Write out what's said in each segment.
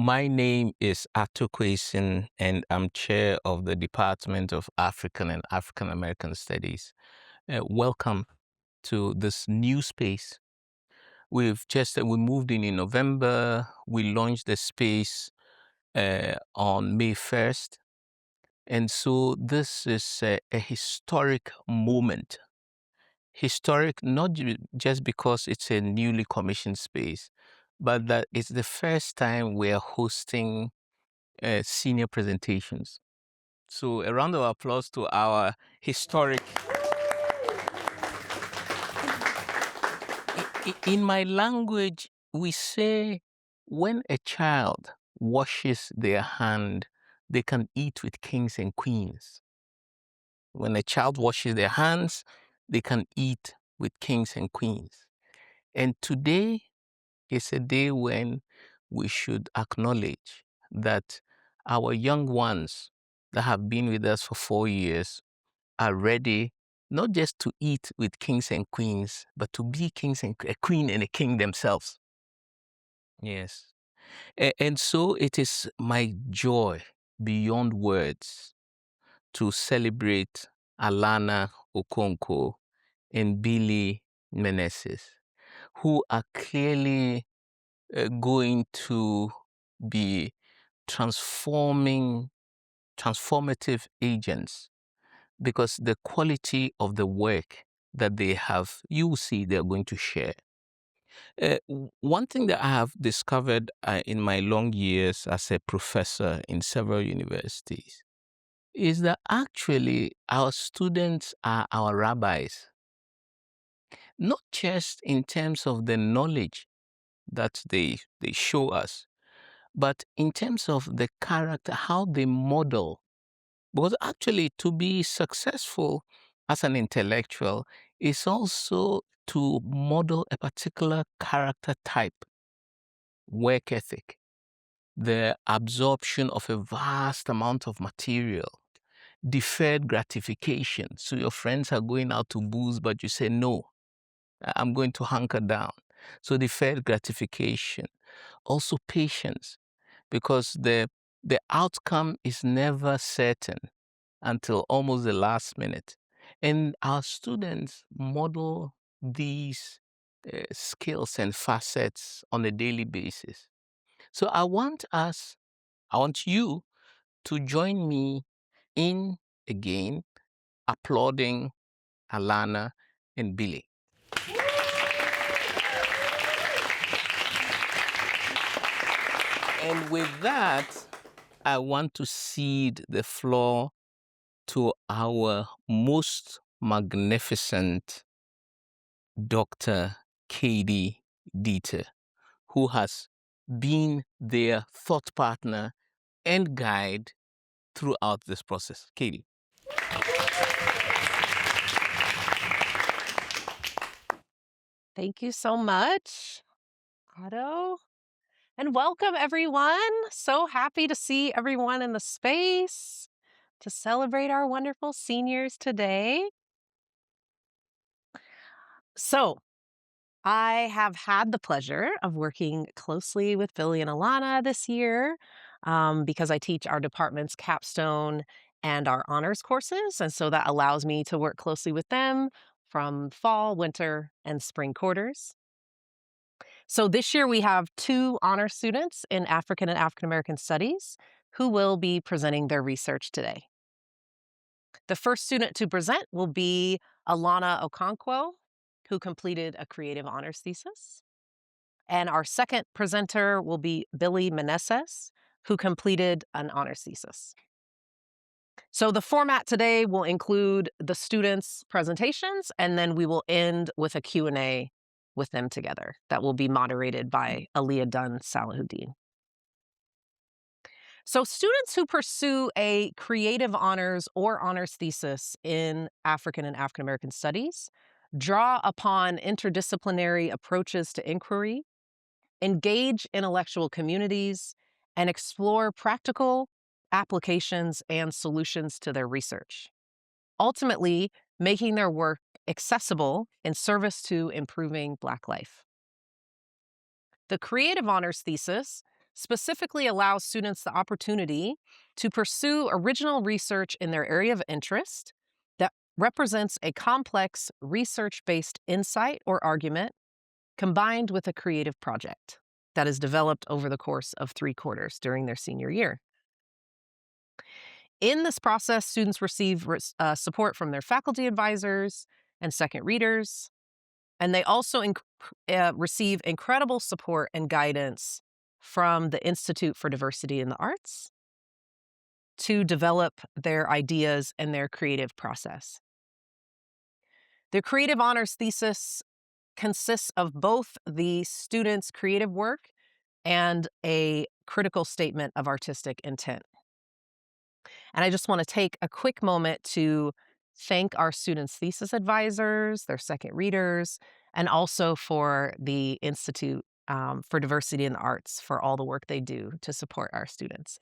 My name is Atokwesen, and I'm chair of the Department of African and African American Studies. Welcome to this new space. We moved in November. We launched the space on May 1st. And so this is a historic moment. Historic, not just because it's a newly commissioned space, but that it's the first time we're hosting senior presentations. So a round of applause to our historic. In my language, we say when a child washes their hand, they can eat with kings and queens. When a child washes their hands, they can eat with kings and queens. And today is a day when we should acknowledge that our young ones that have been with us for 4 years are ready not just to eat with kings and queens, but to be kings and a queen and a king themselves. Yes. And so it is my joy beyond words to celebrate Alana Okonkwo and Billy Meneses, who are clearly going to be transformative agents, because the quality of the work that they have, you will see they're going to share. One thing that I have discovered in my long years as a professor in several universities is that actually our students are our rabbis, not just in terms of the knowledge that they show us, but in terms of the character, how they model. Because actually, to be successful as an intellectual is also to model a particular character type, work ethic, the absorption of a vast amount of material, deferred gratification. So your friends are going out to booze, but you say, no, I'm going to hunker down. So deferred gratification. Also patience, because the outcome is never certain until almost the last minute. And our students model these skills and facets on a daily basis. So I want you to join me in again applauding Alana and Billy. And with that, I want to cede the floor to our most magnificent Dr. Katie Dieter, who has been their thought partner and guide throughout this process. Katie. Thank you so much, Otto. And welcome, everyone. So happy to see everyone in the space to celebrate our wonderful seniors today. So, I have had the pleasure of working closely with Billy and Alana this year because I teach our department's capstone and our honors courses. And so that allows me to work closely with them from fall, winter, and spring quarters. So this year we have 2 honor students in African and African American Studies who will be presenting their research today. The first student to present will be Alana Okonkwo, who completed a creative honors thesis. And our second presenter will be Billy Meneses, who completed an honors thesis. So the format today will include the students' presentations, and then we will end with a Q&A with them together that will be moderated by Aliyah Dunn Salahuddin. So students who pursue a creative honors or honors thesis in African and African American Studies draw upon interdisciplinary approaches to inquiry, engage intellectual communities, and explore practical applications and solutions to their research, ultimately making their work accessible in service to improving Black life. The creative honors thesis specifically allows students the opportunity to pursue original research in their area of interest that represents a complex research-based insight or argument combined with a creative project that is developed over the course of 3 quarters during their senior year. In this process, students receive support from their faculty advisors and second readers, and they also receive incredible support and guidance from the Institute for Diversity in the Arts to develop their ideas and their creative process. Their creative honors thesis consists of both the student's creative work and a critical statement of artistic intent. And I just want to take a quick moment to thank our students' thesis advisors, their second readers, and also for the Institute for Diversity in the Arts for all the work they do to support our students.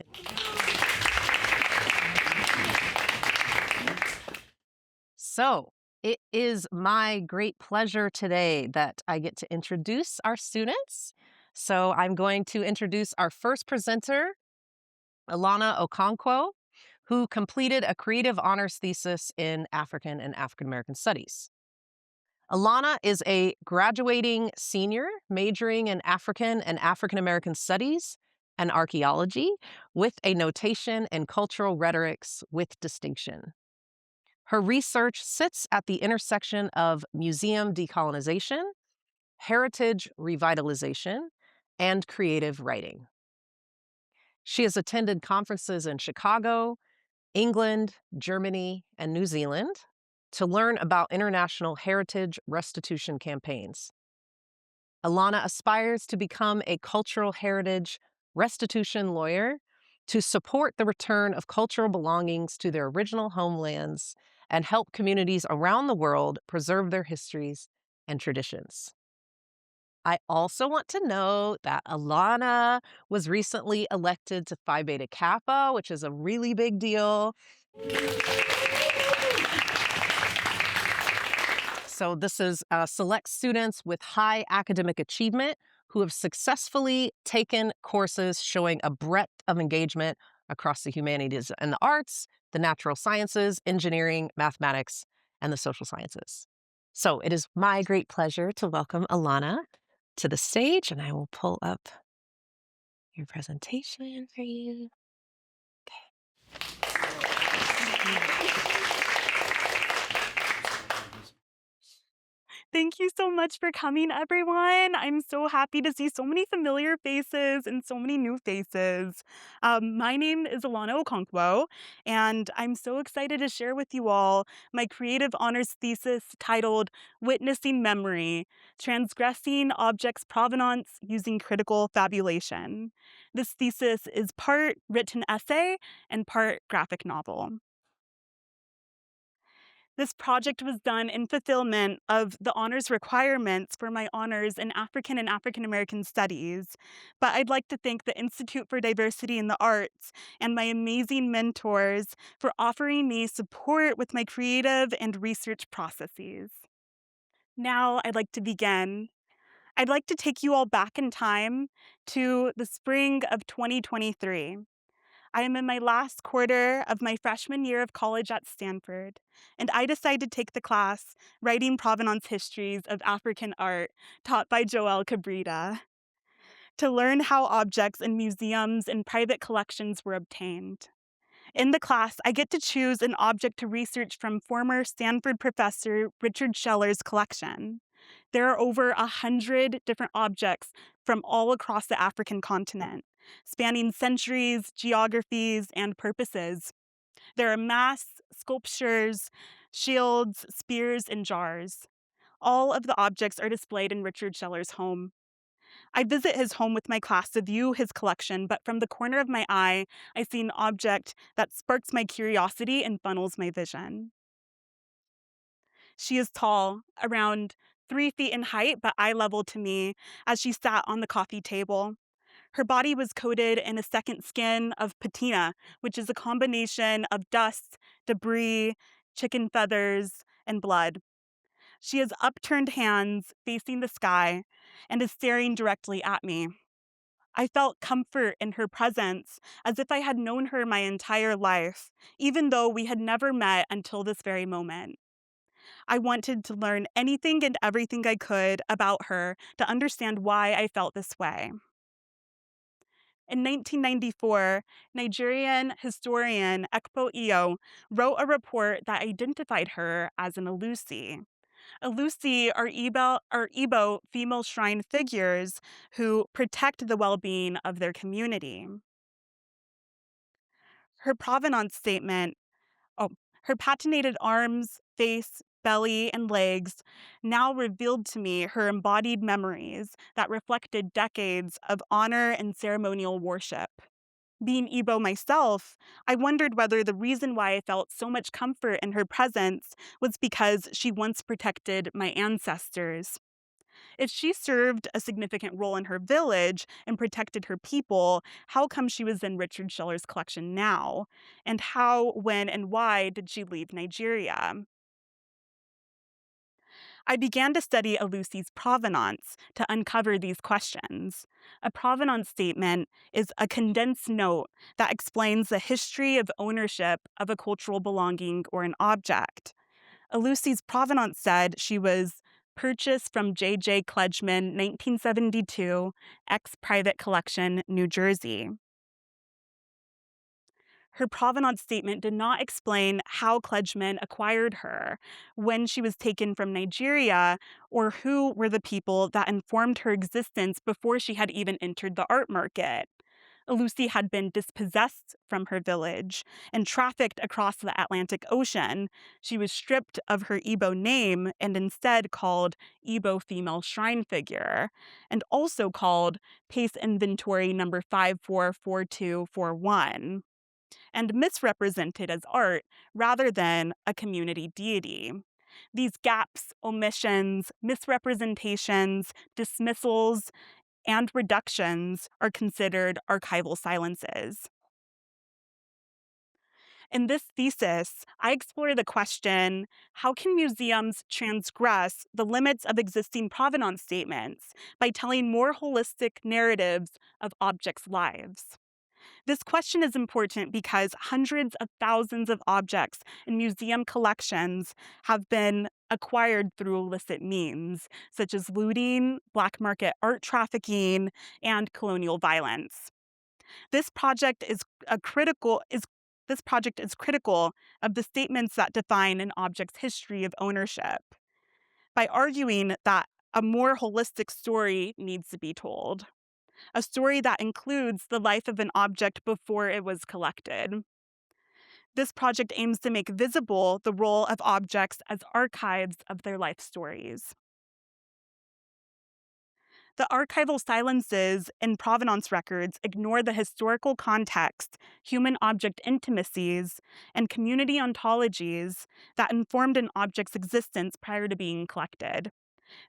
So, it is my great pleasure today that I get to introduce our students. So, I'm going to introduce our first presenter, Alana Okonkwo, who completed a creative honors thesis in African and African American Studies. Alana is a graduating senior majoring in African and African American Studies and Archaeology with a notation in cultural rhetorics with distinction. Her research sits at the intersection of museum decolonization, heritage revitalization, and creative writing. She has attended conferences in Chicago, England, Germany, and New Zealand to learn about international heritage restitution campaigns. Alana aspires to become a cultural heritage restitution lawyer to support the return of cultural belongings to their original homelands and help communities around the world preserve their histories and traditions. I also want to note that Alana was recently elected to Phi Beta Kappa, which is a really big deal. So this is select students with high academic achievement who have successfully taken courses showing a breadth of engagement across the humanities and the arts, the natural sciences, engineering, mathematics, and the social sciences. So it is my great pleasure to welcome Alana to the stage, and I will pull up your presentation for you. Thank you so much for coming, everyone. I'm so happy to see so many familiar faces and so many new faces. My name is Alana Okonkwo, and I'm so excited to share with you all my creative honors thesis titled Witnessing Memory, Transgressing Objects' Provenance Using Critical Fabulation. This thesis is part written essay and part graphic novel. This project was done in fulfillment of the honors requirements for my honors in African and African American Studies. But I'd like to thank the Institute for Diversity in the Arts and my amazing mentors for offering me support with my creative and research processes. Now I'd like to begin. I'd like to take you all back in time to the spring of 2023. I am in my last quarter of my freshman year of college at Stanford, and I decided to take the class Writing Provenance Histories of African Art taught by Joelle Cabrita to learn how objects in museums and private collections were obtained. In the class, I get to choose an object to research from former Stanford professor Richard Scheller's collection. There are over 100 different objects from all across the African continent, spanning centuries, geographies, and purposes. There are masks, sculptures, shields, spears, and jars. All of the objects are displayed in Richard Scheller's home. I visit his home with my class to view his collection, but from the corner of my eye, I see an object that sparks my curiosity and funnels my vision. She is tall, around 3 feet in height, but eye level to me as she sat on the coffee table. Her body was coated in a second skin of patina, which is a combination of dust, debris, chicken feathers, and blood. She has upturned hands facing the sky and is staring directly at me. I felt comfort in her presence, as if I had known her my entire life, even though we had never met until this very moment. I wanted to learn anything and everything I could about her to understand why I felt this way. In 1994, Nigerian historian Ekpo Iyo wrote a report that identified her as an Alusi. Alusi are Igbo female shrine figures who protect the well being of their community. Her provenance statement, oh, her patinated arms, face, belly, and legs now revealed to me her embodied memories that reflected decades of honor and ceremonial worship. Being Igbo myself, I wondered whether the reason why I felt so much comfort in her presence was because she once protected my ancestors. If she served a significant role in her village and protected her people, how come she was in Richard Schiller's collection now? And how, when, and why did she leave Nigeria? I began to study Alusi's provenance to uncover these questions. A provenance statement is a condensed note that explains the history of ownership of a cultural belonging or an object. Alusi's provenance said she was purchased from J.J. Kledgman, 1972, ex Private Collection, New Jersey. Her provenance statement did not explain how Kledgman acquired her, when she was taken from Nigeria, or who were the people that informed her existence before she had even entered the art market. Lucy had been dispossessed from her village and trafficked across the Atlantic Ocean. She was stripped of her Igbo name and instead called Igbo female shrine figure, and also called Pace Inventory number 544241, and misrepresented as art rather than a community deity. These gaps, omissions, misrepresentations, dismissals, and reductions are considered archival silences. In this thesis, I explore the question, how can museums transgress the limits of existing provenance statements by telling more holistic narratives of objects' lives? This question is important because hundreds of thousands of objects in museum collections have been acquired through illicit means, such as looting, black market art trafficking, and colonial violence. This project is a critical is this project is critical of the statements that define an object's history of ownership by arguing that a more holistic story needs to be told, a story that includes the life of an object before it was collected. This project aims to make visible the role of objects as archives of their life stories. The archival silences in provenance records ignore the historical context, human object intimacies, and community ontologies that informed an object's existence prior to being collected.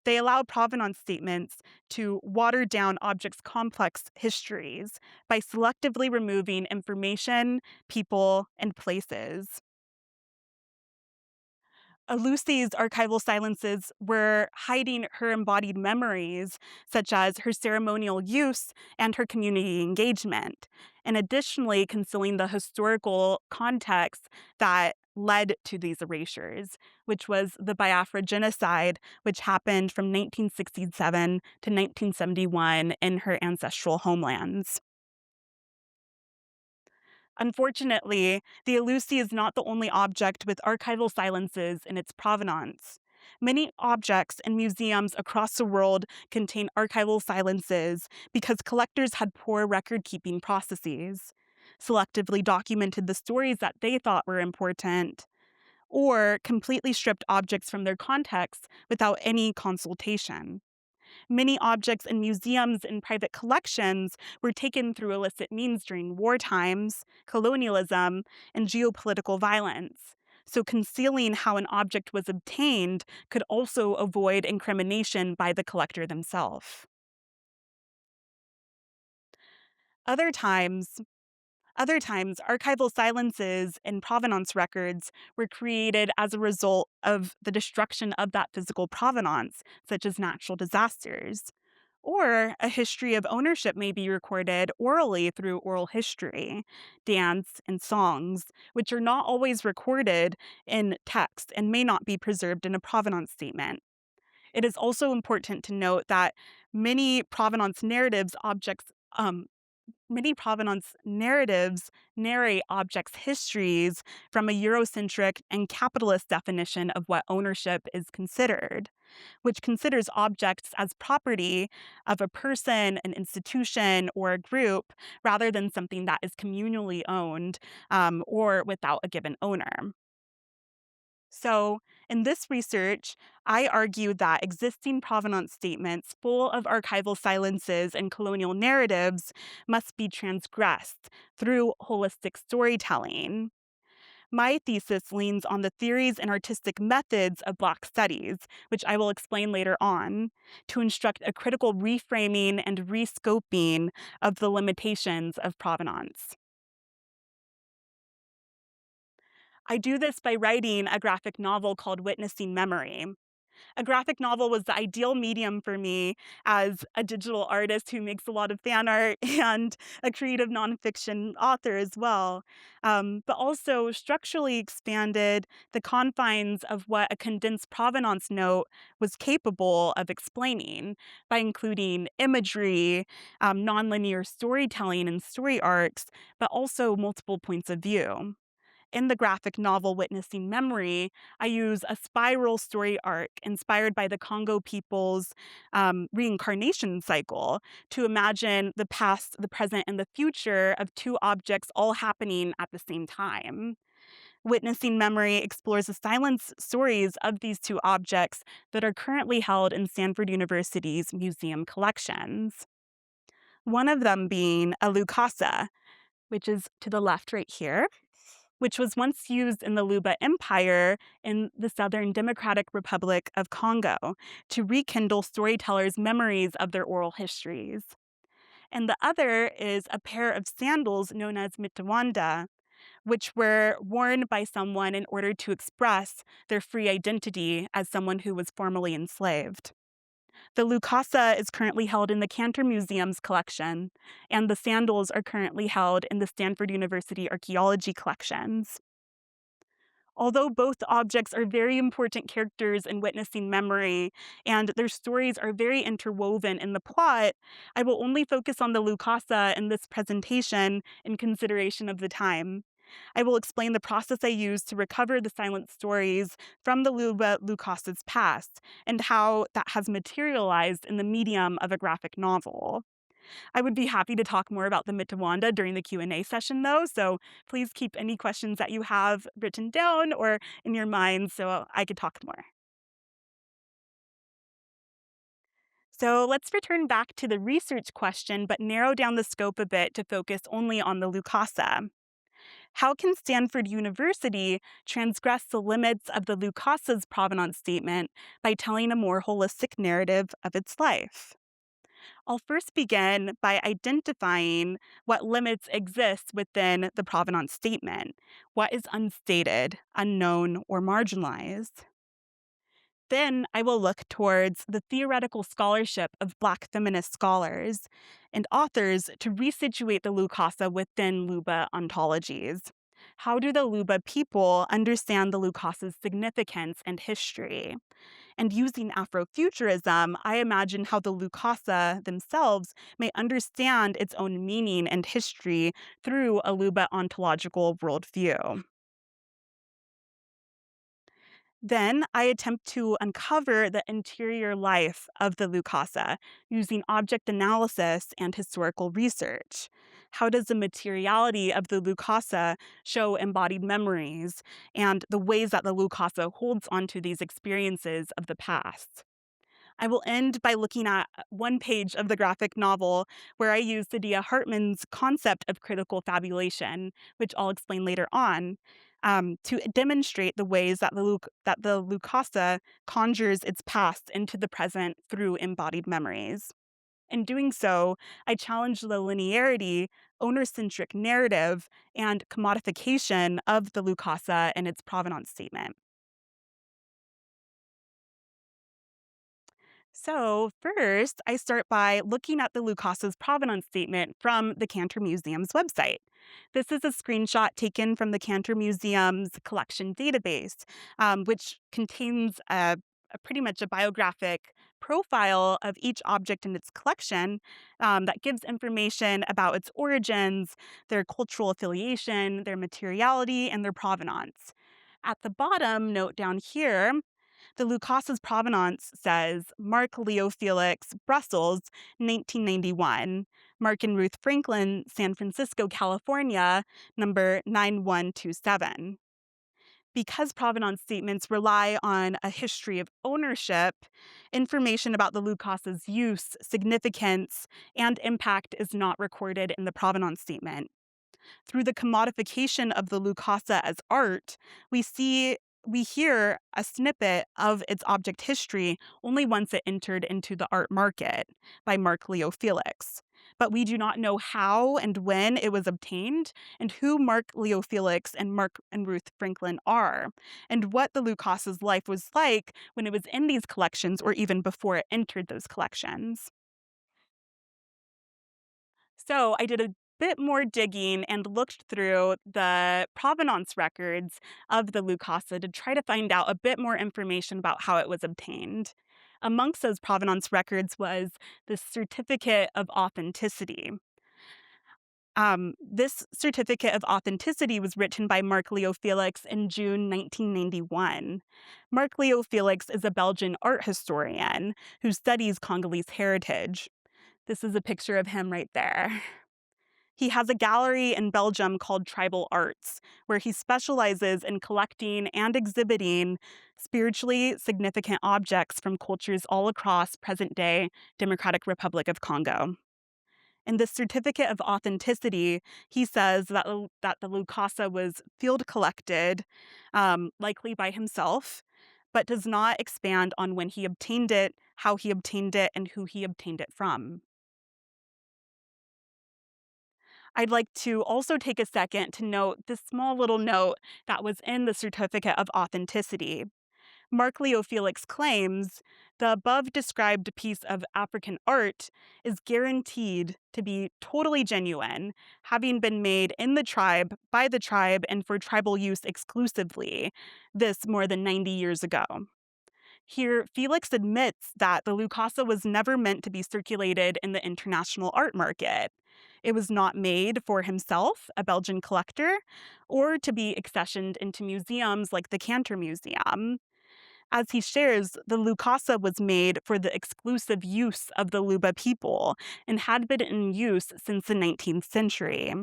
They allow provenance statements to water down objects' complex histories by selectively removing information, people, and places. Lucy's archival silences were hiding her embodied memories, such as her ceremonial use and her community engagement, and additionally concealing the historical context that led to these erasures, which was the Biafra genocide, which happened from 1967 to 1971 in her ancestral homelands. Unfortunately, the Elusi is not the only object with archival silences in its provenance. Many objects in museums across the world contain archival silences because collectors had poor record keeping processes, selectively documented the stories that they thought were important, or completely stripped objects from their context without any consultation. Many objects in museums and private collections were taken through illicit means during war times, colonialism, and geopolitical violence. So, concealing how an object was obtained could also avoid incrimination by the collector themselves. Other times, Other times, archival silences in provenance records were created as a result of the destruction of that physical provenance, such as natural disasters, Or a history of ownership may be recorded orally through oral history, dance, and songs, which are not always recorded in text and may not be preserved in a provenance statement. It is also important to note that many provenance narratives objects many provenance narratives narrate objects' histories from a Eurocentric and capitalist definition of what ownership is considered, which considers objects as property of a person, an institution, or a group, rather than something that is communally owned or without a given owner. So, in this research, I argue that existing provenance statements full of archival silences and colonial narratives must be transgressed through holistic storytelling. My thesis leans on the theories and artistic methods of Black studies, which I will explain later on, to instruct a critical reframing and rescoping of the limitations of provenance. I do this by writing a graphic novel called Witnessing Memory. A graphic novel was the ideal medium for me as a digital artist who makes a lot of fan art and a creative nonfiction author as well, but also structurally expanded the confines of what a condensed provenance note was capable of explaining by including imagery, nonlinear storytelling and story arcs, but also multiple points of view. In the graphic novel Witnessing Memory, I use a spiral story arc inspired by the Congo people's reincarnation cycle to imagine the past, the present, and the future of two objects all happening at the same time. Witnessing Memory explores the silence stories of these two objects that are currently held in Stanford University's museum collections. One of them being a Lukasa, which is to the left right here, which was once used in the Luba Empire in the Southern Democratic Republic of Congo to rekindle storytellers' memories of their oral histories. And the other is a pair of sandals known as mitawanda, which were worn by someone in order to express their free identity as someone who was formerly enslaved. The Lukasa is currently held in the Cantor Museum's collection, and the sandals are currently held in the Stanford University archaeology collections. Although both objects are very important characters in Witnessing Memory, and their stories are very interwoven in the plot, I will only focus on the Lukasa in this presentation in consideration of the time. I will explain the process I used to recover the silent stories from the Luba Lukasa's past and how that has materialized in the medium of a graphic novel. I would be happy to talk more about the Mitawanda during the Q&A session, though, so please keep any questions that you have written down or in your mind so I could talk more. So let's return back to the research question, but narrow down the scope a bit to focus only on the Lukasa. How can Stanford University transgress the limits of the Lukasa's provenance statement by telling a more holistic narrative of its life? I'll first begin by identifying what limits exist within the provenance statement, what is unstated, unknown, or marginalized. Then I will look towards the theoretical scholarship of Black feminist scholars and authors to resituate the Lukasa within Luba ontologies. How do the Luba people understand the Lukasa's significance and history? And using Afrofuturism, I imagine how the Lukasa themselves may understand its own meaning and history through a Luba ontological worldview. Then I attempt to uncover the interior life of the Lukasa using object analysis and historical research. How does the materiality of the Lukasa show embodied memories and the ways that the Lukasa holds onto these experiences of the past? I will end by looking at one page of the graphic novel where I use Saidiya Hartman's concept of critical fabulation, which I'll explain later on, to demonstrate the ways that the Lukasa conjures its past into the present through embodied memories. In doing so, I challenge the linearity, owner-centric narrative, and commodification of the Lukasa and its provenance statement. So, first, I start by looking at the Lucasa's provenance statement from the Cantor Museum's website. This is a screenshot taken from the Cantor Museum's collection database, which contains pretty much a biographic profile of each object in its collection that gives information about its origins, their cultural affiliation, their materiality, and their provenance. At the bottom, note down here, the Lucasa's provenance says Mark Leo Felix, Brussels, 1991. Mark and Ruth Franklin, San Francisco, California, number 9127. Because provenance statements rely on a history of ownership, information about the Lucasa's use, significance, and impact is not recorded in the provenance statement. Through the commodification of the Lucasa as art, we hear a snippet of its object history only once it entered into the art market by Mark Leo Felix. But we do not know how and when it was obtained, and who Mark Leo Felix and Mark and Ruth Franklin are, and what the Lucasa's life was like when it was in these collections or even before it entered those collections. So I did a bit more digging and looked through the provenance records of the Lucasa to try to find out a bit more information about how it was obtained. Amongst those provenance records was the Certificate of Authenticity. This certificate of authenticity was written by Mark Leo Felix in June 1991. Mark Leo Felix is a Belgian art historian who studies Congolese heritage. This is a picture of him right there. He has a gallery in Belgium called Tribal Arts, where he specializes in collecting and exhibiting spiritually significant objects from cultures all across present day Democratic Republic of Congo. In the certificate of authenticity, he says that the Lucasa was field collected, likely by himself, but does not expand on when he obtained it, how he obtained it, and who he obtained it from. I'd like to also take a second to note this small little note that was in the certificate of authenticity. Mark Leo Felix claims the above described piece of African art is guaranteed to be totally genuine, having been made in the tribe, by the tribe, and for tribal use exclusively, this more than 90 years ago. Here, Felix admits that the Lucasa was never meant to be circulated in the international art market. It was not made for himself, a Belgian collector, or to be accessioned into museums like the Cantor Museum. As he shares, the Lucasa was made for the exclusive use of the Luba people and had been in use since the 19th century.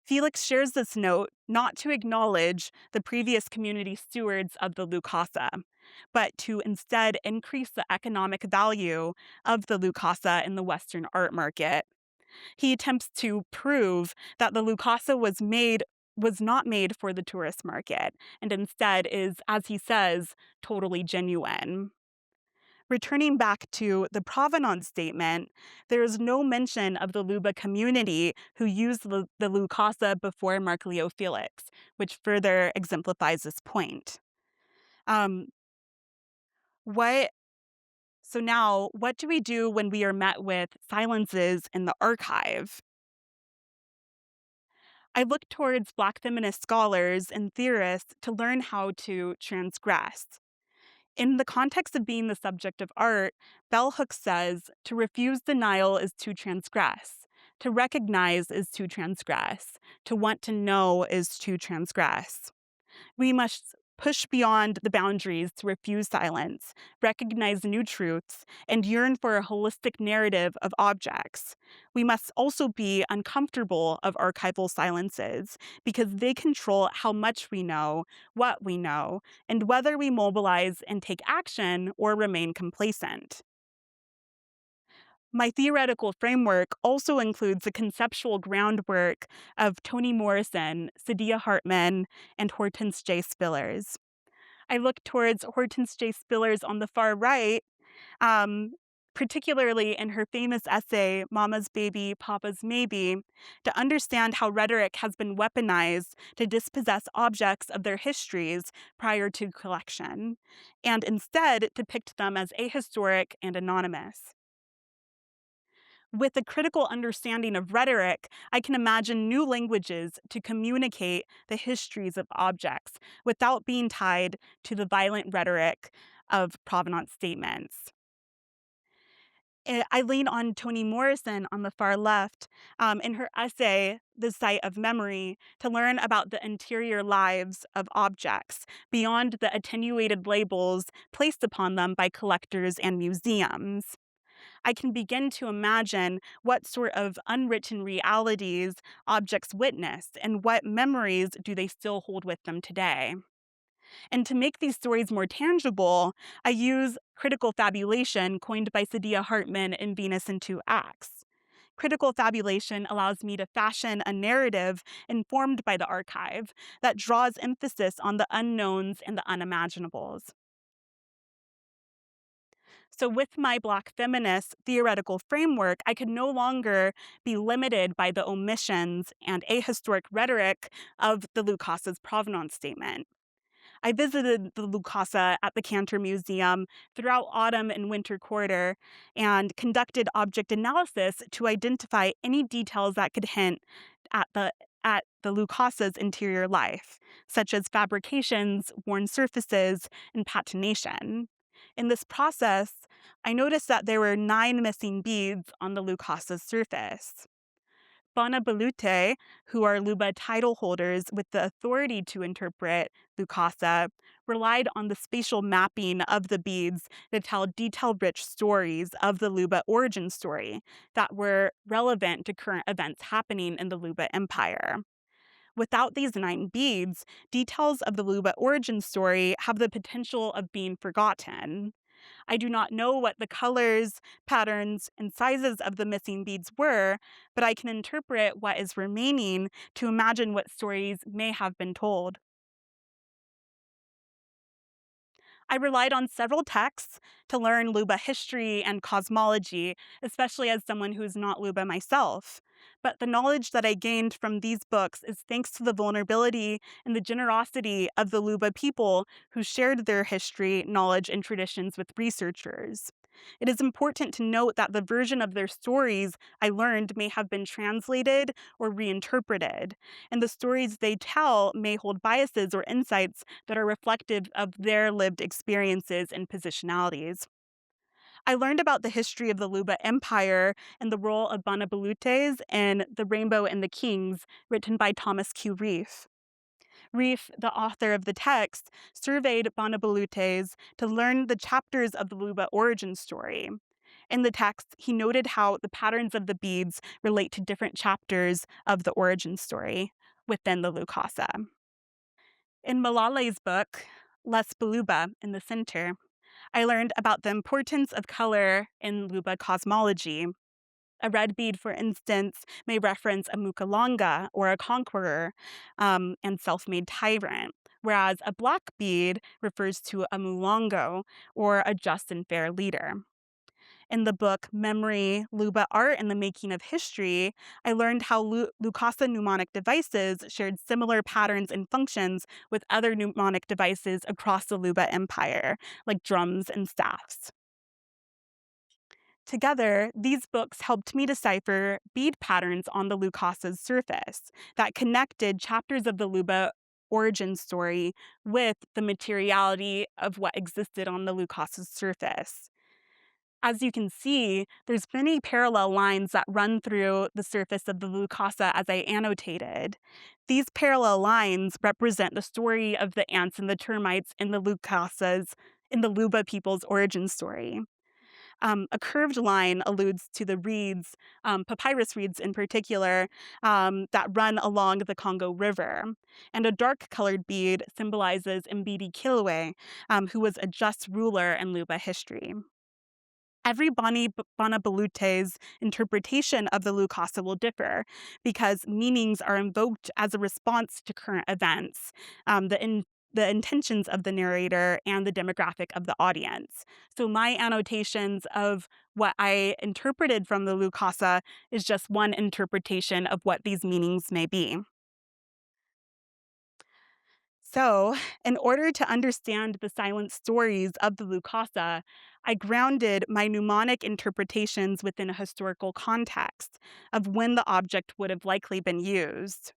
Felix shares this note not to acknowledge the previous community stewards of the Lucasa, but to instead increase the economic value of the Lucasa in the Western art market. He attempts to prove that the Lucasa was not made for the tourist market and instead is, as he says, totally genuine. Returning back to the provenance statement, there is no mention of the Luba community who used the Lucasa before Mark Leo Felix, which further exemplifies this point. Um, what so now, what do we do when we are met with silences in the archive? I look towards Black feminist scholars and theorists to learn how to transgress. In the context of being the subject of art, Bell Hooks says to refuse denial is to transgress, to recognize is to transgress, to want to know is to transgress. We must push beyond the boundaries to refuse silence, recognize new truths, and yearn for a holistic narrative of objects. We must also be uncomfortable of archival silences because they control how much we know, what we know, and whether we mobilize and take action or remain complacent. My theoretical framework also includes the conceptual groundwork of Toni Morrison, Saidiya Hartman, and Hortense J. Spillers. I look towards Hortense J. Spillers on the far right, um, particularly in her famous essay, Mama's Baby, Papa's Maybe, to understand how rhetoric has been weaponized to dispossess objects of their histories prior to collection, and instead depict them as ahistoric and anonymous. With a critical understanding of rhetoric, I can imagine new languages to communicate the histories of objects without being tied to the violent rhetoric of provenance statements. I lean on Toni Morrison on the far left in her essay, The Site of Memory, to learn about the interior lives of objects beyond the attenuated labels placed upon them by collectors and museums. I can begin to imagine what sort of unwritten realities objects witnessed and what memories do they still hold with them today. And to make these stories more tangible, I use critical fabulation coined by Saidiya Hartman in Venus in Two Acts. Critical fabulation allows me to fashion a narrative informed by the archive that draws emphasis on the unknowns and the unimaginables. So, with my Black feminist theoretical framework, I could no longer be limited by the omissions and ahistoric rhetoric of the Lucasa's provenance statement. I visited the Lucasa at the Cantor Museum throughout autumn and winter quarter and conducted object analysis to identify any details that could hint at the Lucasa's interior life, such as fabrications, worn surfaces, and patination. In this process, I noticed that there were 9 missing beads on the Lucasa's surface. Bana Balute, who are Luba title holders with the authority to interpret Lukasa, relied on the spatial mapping of the beads to tell detail-rich stories of the Luba origin story that were relevant to current events happening in the Luba Empire. Without these 9 beads, details of the Luba origin story have the potential of being forgotten. I do not know what the colors, patterns, and sizes of the missing beads were, but I can interpret what is remaining to imagine what stories may have been told. I relied on several texts to learn Luba history and cosmology, especially as someone who's not Luba myself. But the knowledge that I gained from these books is thanks to the vulnerability and the generosity of the Luba people who shared their history, knowledge, and traditions with researchers. It is important to note that the version of their stories I learned may have been translated or reinterpreted, and the stories they tell may hold biases or insights that are reflective of their lived experiences and positionalities. I learned about the history of the Luba Empire and the role of Bana Balutes in The Rainbow and the Kings, written by Thomas Q. Reef. Reef, the author of the text, surveyed Bana Balutes to learn the chapters of the Luba origin story. In the text, he noted how the patterns of the beads relate to different chapters of the origin story within the Lukasa. In Malale's book, Les Baluba in the Center, I learned about the importance of color in Luba cosmology. A red bead, for instance, may reference a Mukalanga or a conqueror and self-made tyrant, whereas a black bead refers to a Mulongo or a just and fair leader. In the book Memory, Luba Art and the Making of History, I learned how Lukasa mnemonic devices shared similar patterns and functions with other mnemonic devices across the Luba Empire, like drums and staffs. Together, these books helped me decipher bead patterns on the Lucasa's surface that connected chapters of the Luba origin story with the materiality of what existed on the Lucasa's surface. As you can see, there's many parallel lines that run through the surface of the Lukasa as I annotated. These parallel lines represent the story of the ants and the termites in the Luba people's origin story. A curved line alludes to the reeds, papyrus reeds in particular, that run along the Congo River. And a dark-colored bead symbolizes Mbidi Kilwe, who was a just ruler in Luba history. Every Bana Balute's interpretation of the Lukasa will differ because meanings are invoked as a response to current events. the intentions of the narrator and the demographic of the audience. So my annotations of what I interpreted from the Lukasa is just one interpretation of what these meanings may be. So, in order to understand the silent stories of the Lukasa, I grounded my mnemonic interpretations within a historical context of when the object would have likely been used.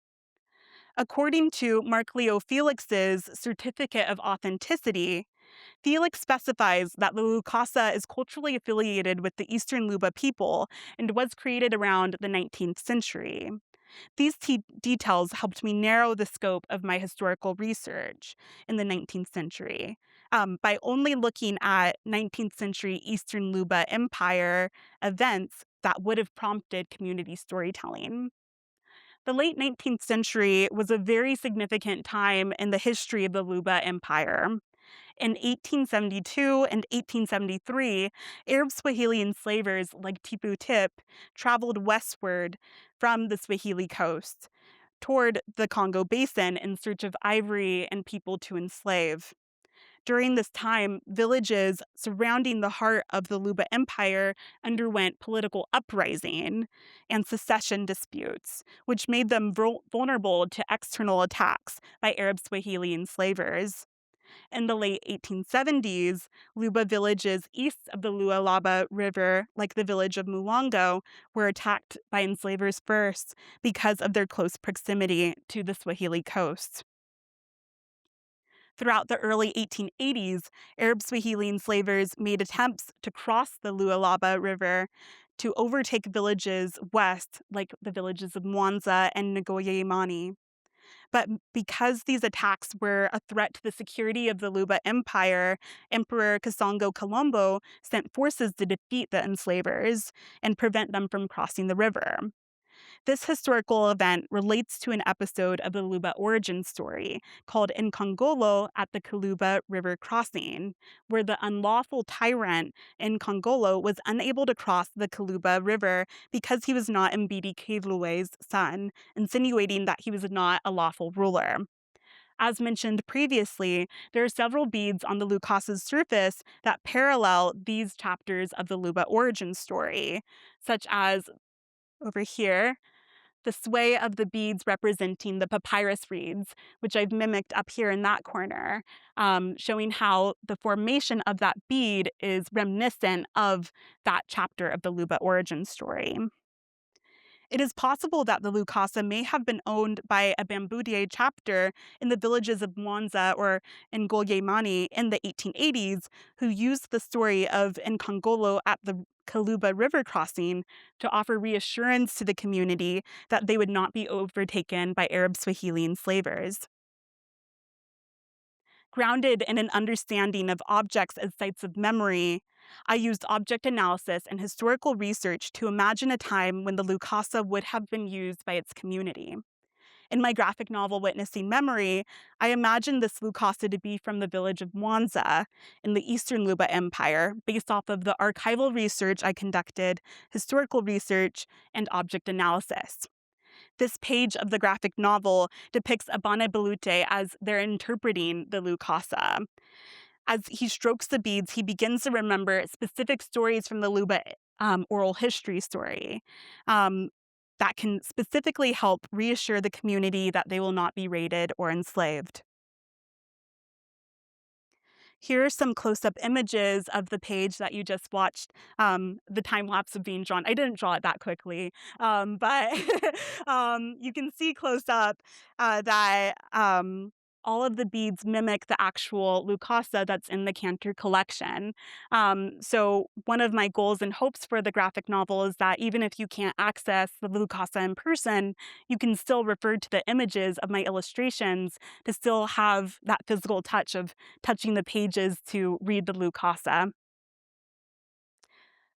According to Mark Leo Felix's Certificate of Authenticity, Felix specifies that the Lukasa is culturally affiliated with the Eastern Luba people and was created around the 19th century. These details helped me narrow the scope of my historical research in the 19th century by only looking at 19th century Eastern Luba Empire events that would have prompted community storytelling. The late 19th century was a very significant time in the history of the Luba Empire. In 1872 and 1873, Arab Swahili enslavers like Tipu Tip traveled westward from the Swahili coast toward the Congo Basin in search of ivory and people to enslave. During this time, villages surrounding the heart of the Luba Empire underwent political uprising and secession disputes, which made them vulnerable to external attacks by Arab Swahili enslavers. In the late 1870s, Luba villages east of the Lualaba River, like the village of Mulongo, were attacked by enslavers first because of their close proximity to the Swahili coast. Throughout the early 1880s, Arab Swahili enslavers made attempts to cross the Lualaba River to overtake villages west, like the villages of Mwanza and Ngoye Imani. But because these attacks were a threat to the security of the Luba Empire, Emperor Kasongo Colombo sent forces to defeat the enslavers and prevent them from crossing the river. This historical event relates to an episode of the Luba origin story called Nkongolo at the Kaluba River Crossing, where the unlawful tyrant Nkongolo was unable to cross the Kaluba River because he was not Mbidi Kelue's son, insinuating that he was not a lawful ruler. As mentioned previously, there are several beads on the Lucasa's surface that parallel these chapters of the Luba origin story, such as over here, the sway of the beads representing the papyrus reeds, which I've mimicked up here in that corner, showing how the formation of that bead is reminiscent of that chapter of the Luba origin story. It is possible that the Lukasa may have been owned by a Bamboudier chapter in the villages of Mwanza or Ngoyemani in the 1880s, who used the story of Nkongolo at the Kaluba River crossing to offer reassurance to the community that they would not be overtaken by Arab Swahili enslavers. Grounded in an understanding of objects as sites of memory, I used object analysis and historical research to imagine a time when the Lukasa would have been used by its community. In my graphic novel, Witnessing Memory, I imagined this Lukasa to be from the village of Mwanza in the Eastern Luba Empire, based off of the archival research I conducted, historical research, and object analysis. This page of the graphic novel depicts Abane Balute as they're interpreting the Lukasa. As he strokes the beads, he begins to remember specific stories from the Luba oral history story that can specifically help reassure the community that they will not be raided or enslaved. Here are some close-up images of the page that you just watched, the time lapse of being drawn. I didn't draw it that quickly, but you can see close up that all of the beads mimic the actual Lukasa that's in the Cantor collection. So one of my goals and hopes for the graphic novel is that even if you can't access the Lukasa in person, you can still refer to the images of my illustrations to still have that physical touch of touching the pages to read the Lukasa.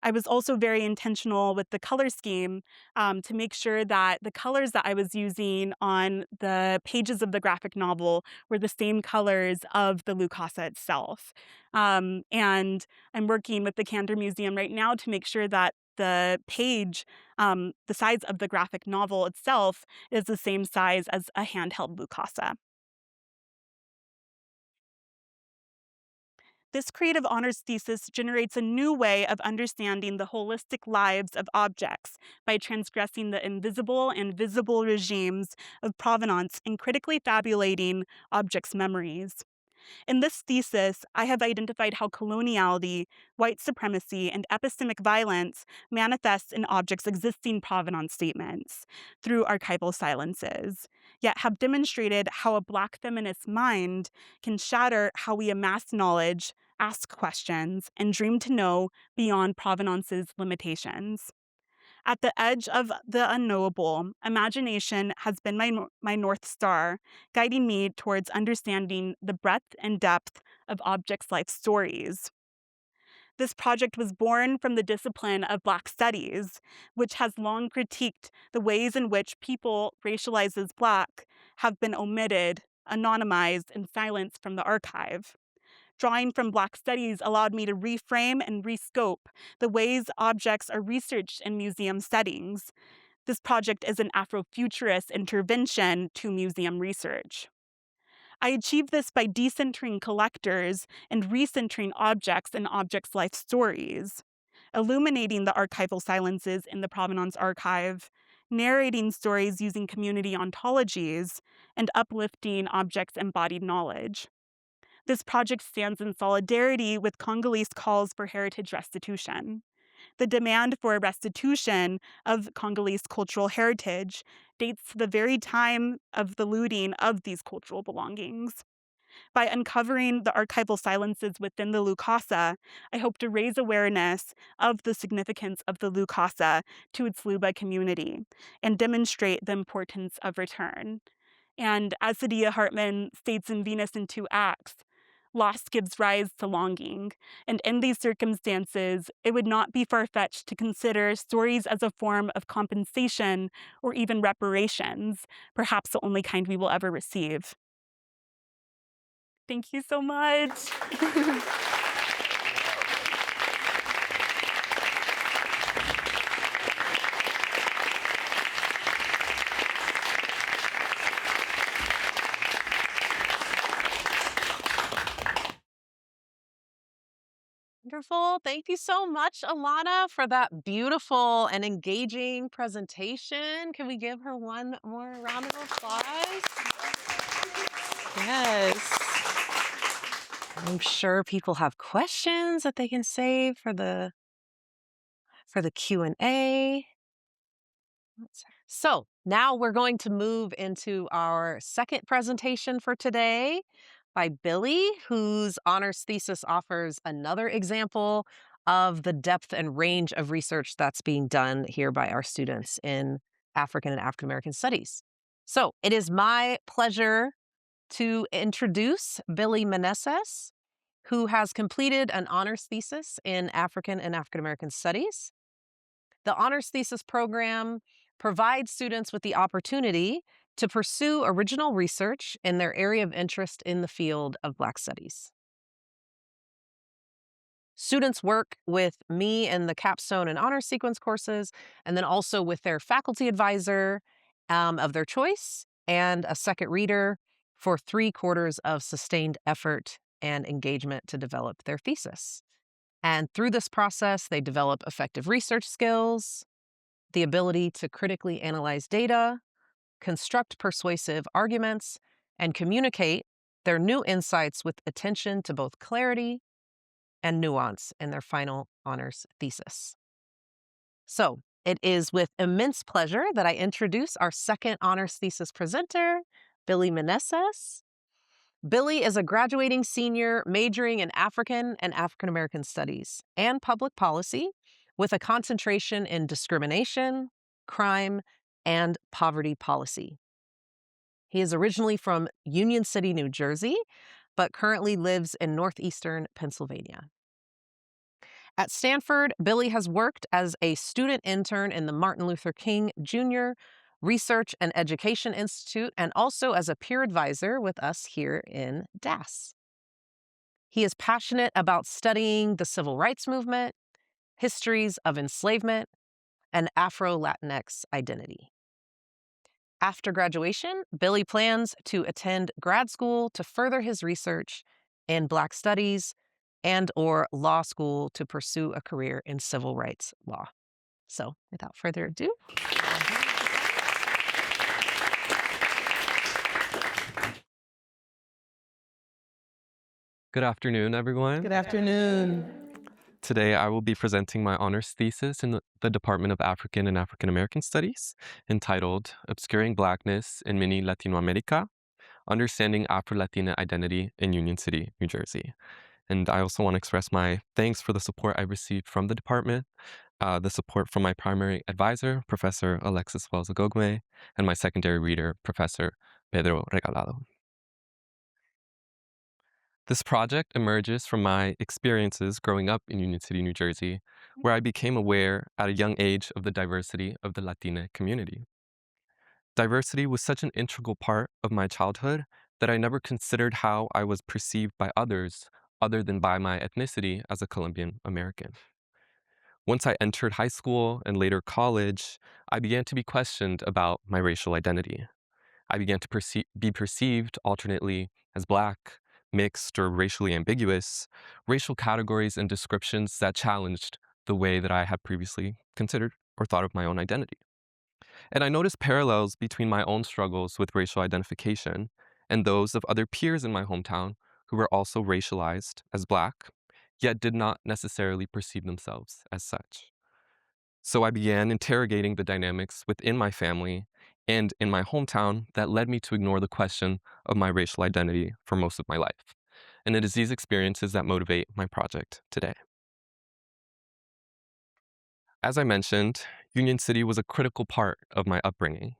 I was also very intentional with the color scheme to make sure that the colors that I was using on the pages of the graphic novel were the same colors of the Lukasa itself. And I'm working with the Cantor Museum right now to make sure that the page, the size of the graphic novel itself, is the same size as a handheld Lukasa. This creative honors thesis generates a new way of understanding the holistic lives of objects by transgressing the invisible and visible regimes of provenance and critically fabulating objects' memories. In this thesis, I have identified how coloniality, white supremacy, and epistemic violence manifests in objects' existing provenance statements through archival silences, yet have demonstrated how a Black feminist mind can shatter how we amass knowledge, ask questions, and dream to know beyond provenance's limitations. At the edge of the unknowable, imagination has been my North Star, guiding me towards understanding the breadth and depth of objects' life stories. This project was born from the discipline of Black Studies, which has long critiqued the ways in which people racialized as Black have been omitted, anonymized, and silenced from the archive. Drawing from Black studies allowed me to reframe and rescope the ways objects are researched in museum settings. This project is an Afrofuturist intervention to museum research. I achieved this by decentering collectors and recentering objects and objects' life stories, illuminating the archival silences in the Provenance archive, narrating stories using community ontologies, and uplifting objects' embodied knowledge. This project stands in solidarity with Congolese calls for heritage restitution. The demand for restitution of Congolese cultural heritage dates to the very time of the looting of these cultural belongings. By uncovering the archival silences within the Lukasa, I hope to raise awareness of the significance of the Lukasa to its Luba community and demonstrate the importance of return. And as Sadia Hartman states in Venus in Two Acts, loss gives rise to longing. And in these circumstances, it would not be far-fetched to consider stories as a form of compensation or even reparations, perhaps the only kind we will ever receive. Thank you so much. Wonderful. Thank you so much, Alana, for that beautiful and engaging presentation. Can we give her one more round of applause? Yes. I'm sure people have questions that they can save for the Q&A. So now we're going to move into our second presentation for today by Billy, whose honors thesis offers another example of the depth and range of research that's being done here by our students in African and African American studies. So it is my pleasure to introduce Billy Meneses, who has completed an honors thesis in African and African American studies. The honors thesis program provides students with the opportunity to pursue original research in their area of interest in the field of Black studies. Students work with me in the capstone and honors sequence courses, and then also with their faculty advisor of their choice and a second reader for 3 quarters of sustained effort and engagement to develop their thesis. And through this process, they develop effective research skills, the ability to critically analyze data, construct persuasive arguments, and communicate their new insights with attention to both clarity and nuance in their final honors thesis. So it is with immense pleasure that I introduce our second honors thesis presenter, Billy Meneses. Billy is a graduating senior majoring in African and African American studies and public policy with a concentration in discrimination, crime, and poverty policy. He is originally from Union City, New Jersey, but currently lives in northeastern Pennsylvania. At Stanford, Billy has worked as a student intern in the Martin Luther King Jr. Research and Education Institute and also as a peer advisor with us here in DAAAS. He is passionate about studying the civil rights movement, histories of enslavement, and Afro-Latinx identity. After graduation, Billy plans to attend grad school to further his research in Black studies, and or law school to pursue a career in civil rights law. So without further ado, Good afternoon, everyone. Good afternoon. Today, I will be presenting my honors thesis in the Department of African and African American Studies, entitled Obscuring Blackness in Mini Latinoamérica, Understanding Afro-Latine Identity in Union City, New Jersey. And I also want to express my thanks for the support I received from the department, the support from my primary advisor, Professor Alexis Wells-Agogme, and my secondary reader, Professor Pedro Regalado. This project emerges from my experiences growing up in Union City, New Jersey, where I became aware at a young age of the diversity of the Latina community. Diversity was such an integral part of my childhood that I never considered how I was perceived by others other than by my ethnicity as a Colombian American. Once I entered high school and later college, I began to be questioned about my racial identity. I began to be perceived alternately as Black, mixed, or racially ambiguous, racial categories and descriptions that challenged the way that I had previously considered or thought of my own identity. And I noticed parallels between my own struggles with racial identification and those of other peers in my hometown who were also racialized as Black, yet did not necessarily perceive themselves as such. So I began interrogating the dynamics within my family and in my hometown that led me to ignore the question of my racial identity for most of my life. And it is these experiences that motivate my project today. As I mentioned, Union City was a critical part of my upbringing.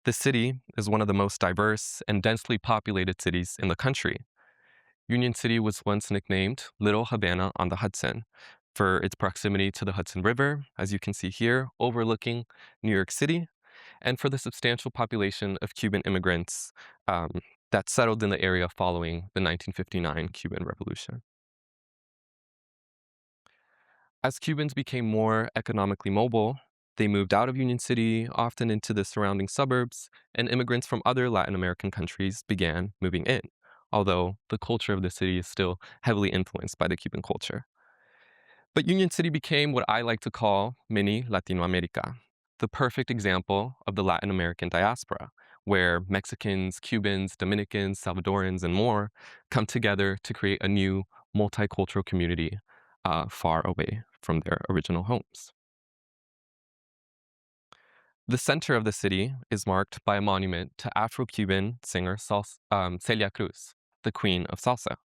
The city is one of the most diverse and densely populated cities in the country. Union City was once nicknamed Little Havana on the Hudson for its proximity to the Hudson River, as you can see here, overlooking New York City, and for the substantial population of Cuban immigrants that settled in the area following the 1959 Cuban Revolution. As Cubans became more economically mobile, they moved out of Union City, often into the surrounding suburbs, and immigrants from other Latin American countries began moving in, although the culture of the city is still heavily influenced by the Cuban culture. But Union City became what I like to call mini Latinoamérica, the perfect example of the Latin American diaspora, where Mexicans, Cubans, Dominicans, Salvadorans, and more come together to create a new multicultural community far away from their original homes. The center of the city is marked by a monument to Afro-Cuban singer Celia Cruz, the queen of salsa.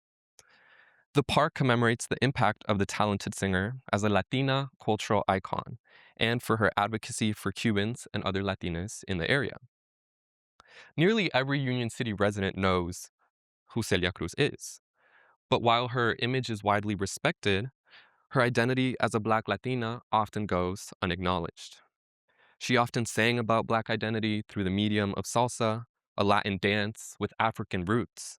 The park commemorates the impact of the talented singer as a Latina cultural icon and for her advocacy for Cubans and other Latinas in the area. Nearly every Union City resident knows who Celia Cruz is, but while her image is widely respected, her identity as a Black Latina often goes unacknowledged. She often sang about Black identity through the medium of salsa, a Latin dance with African roots,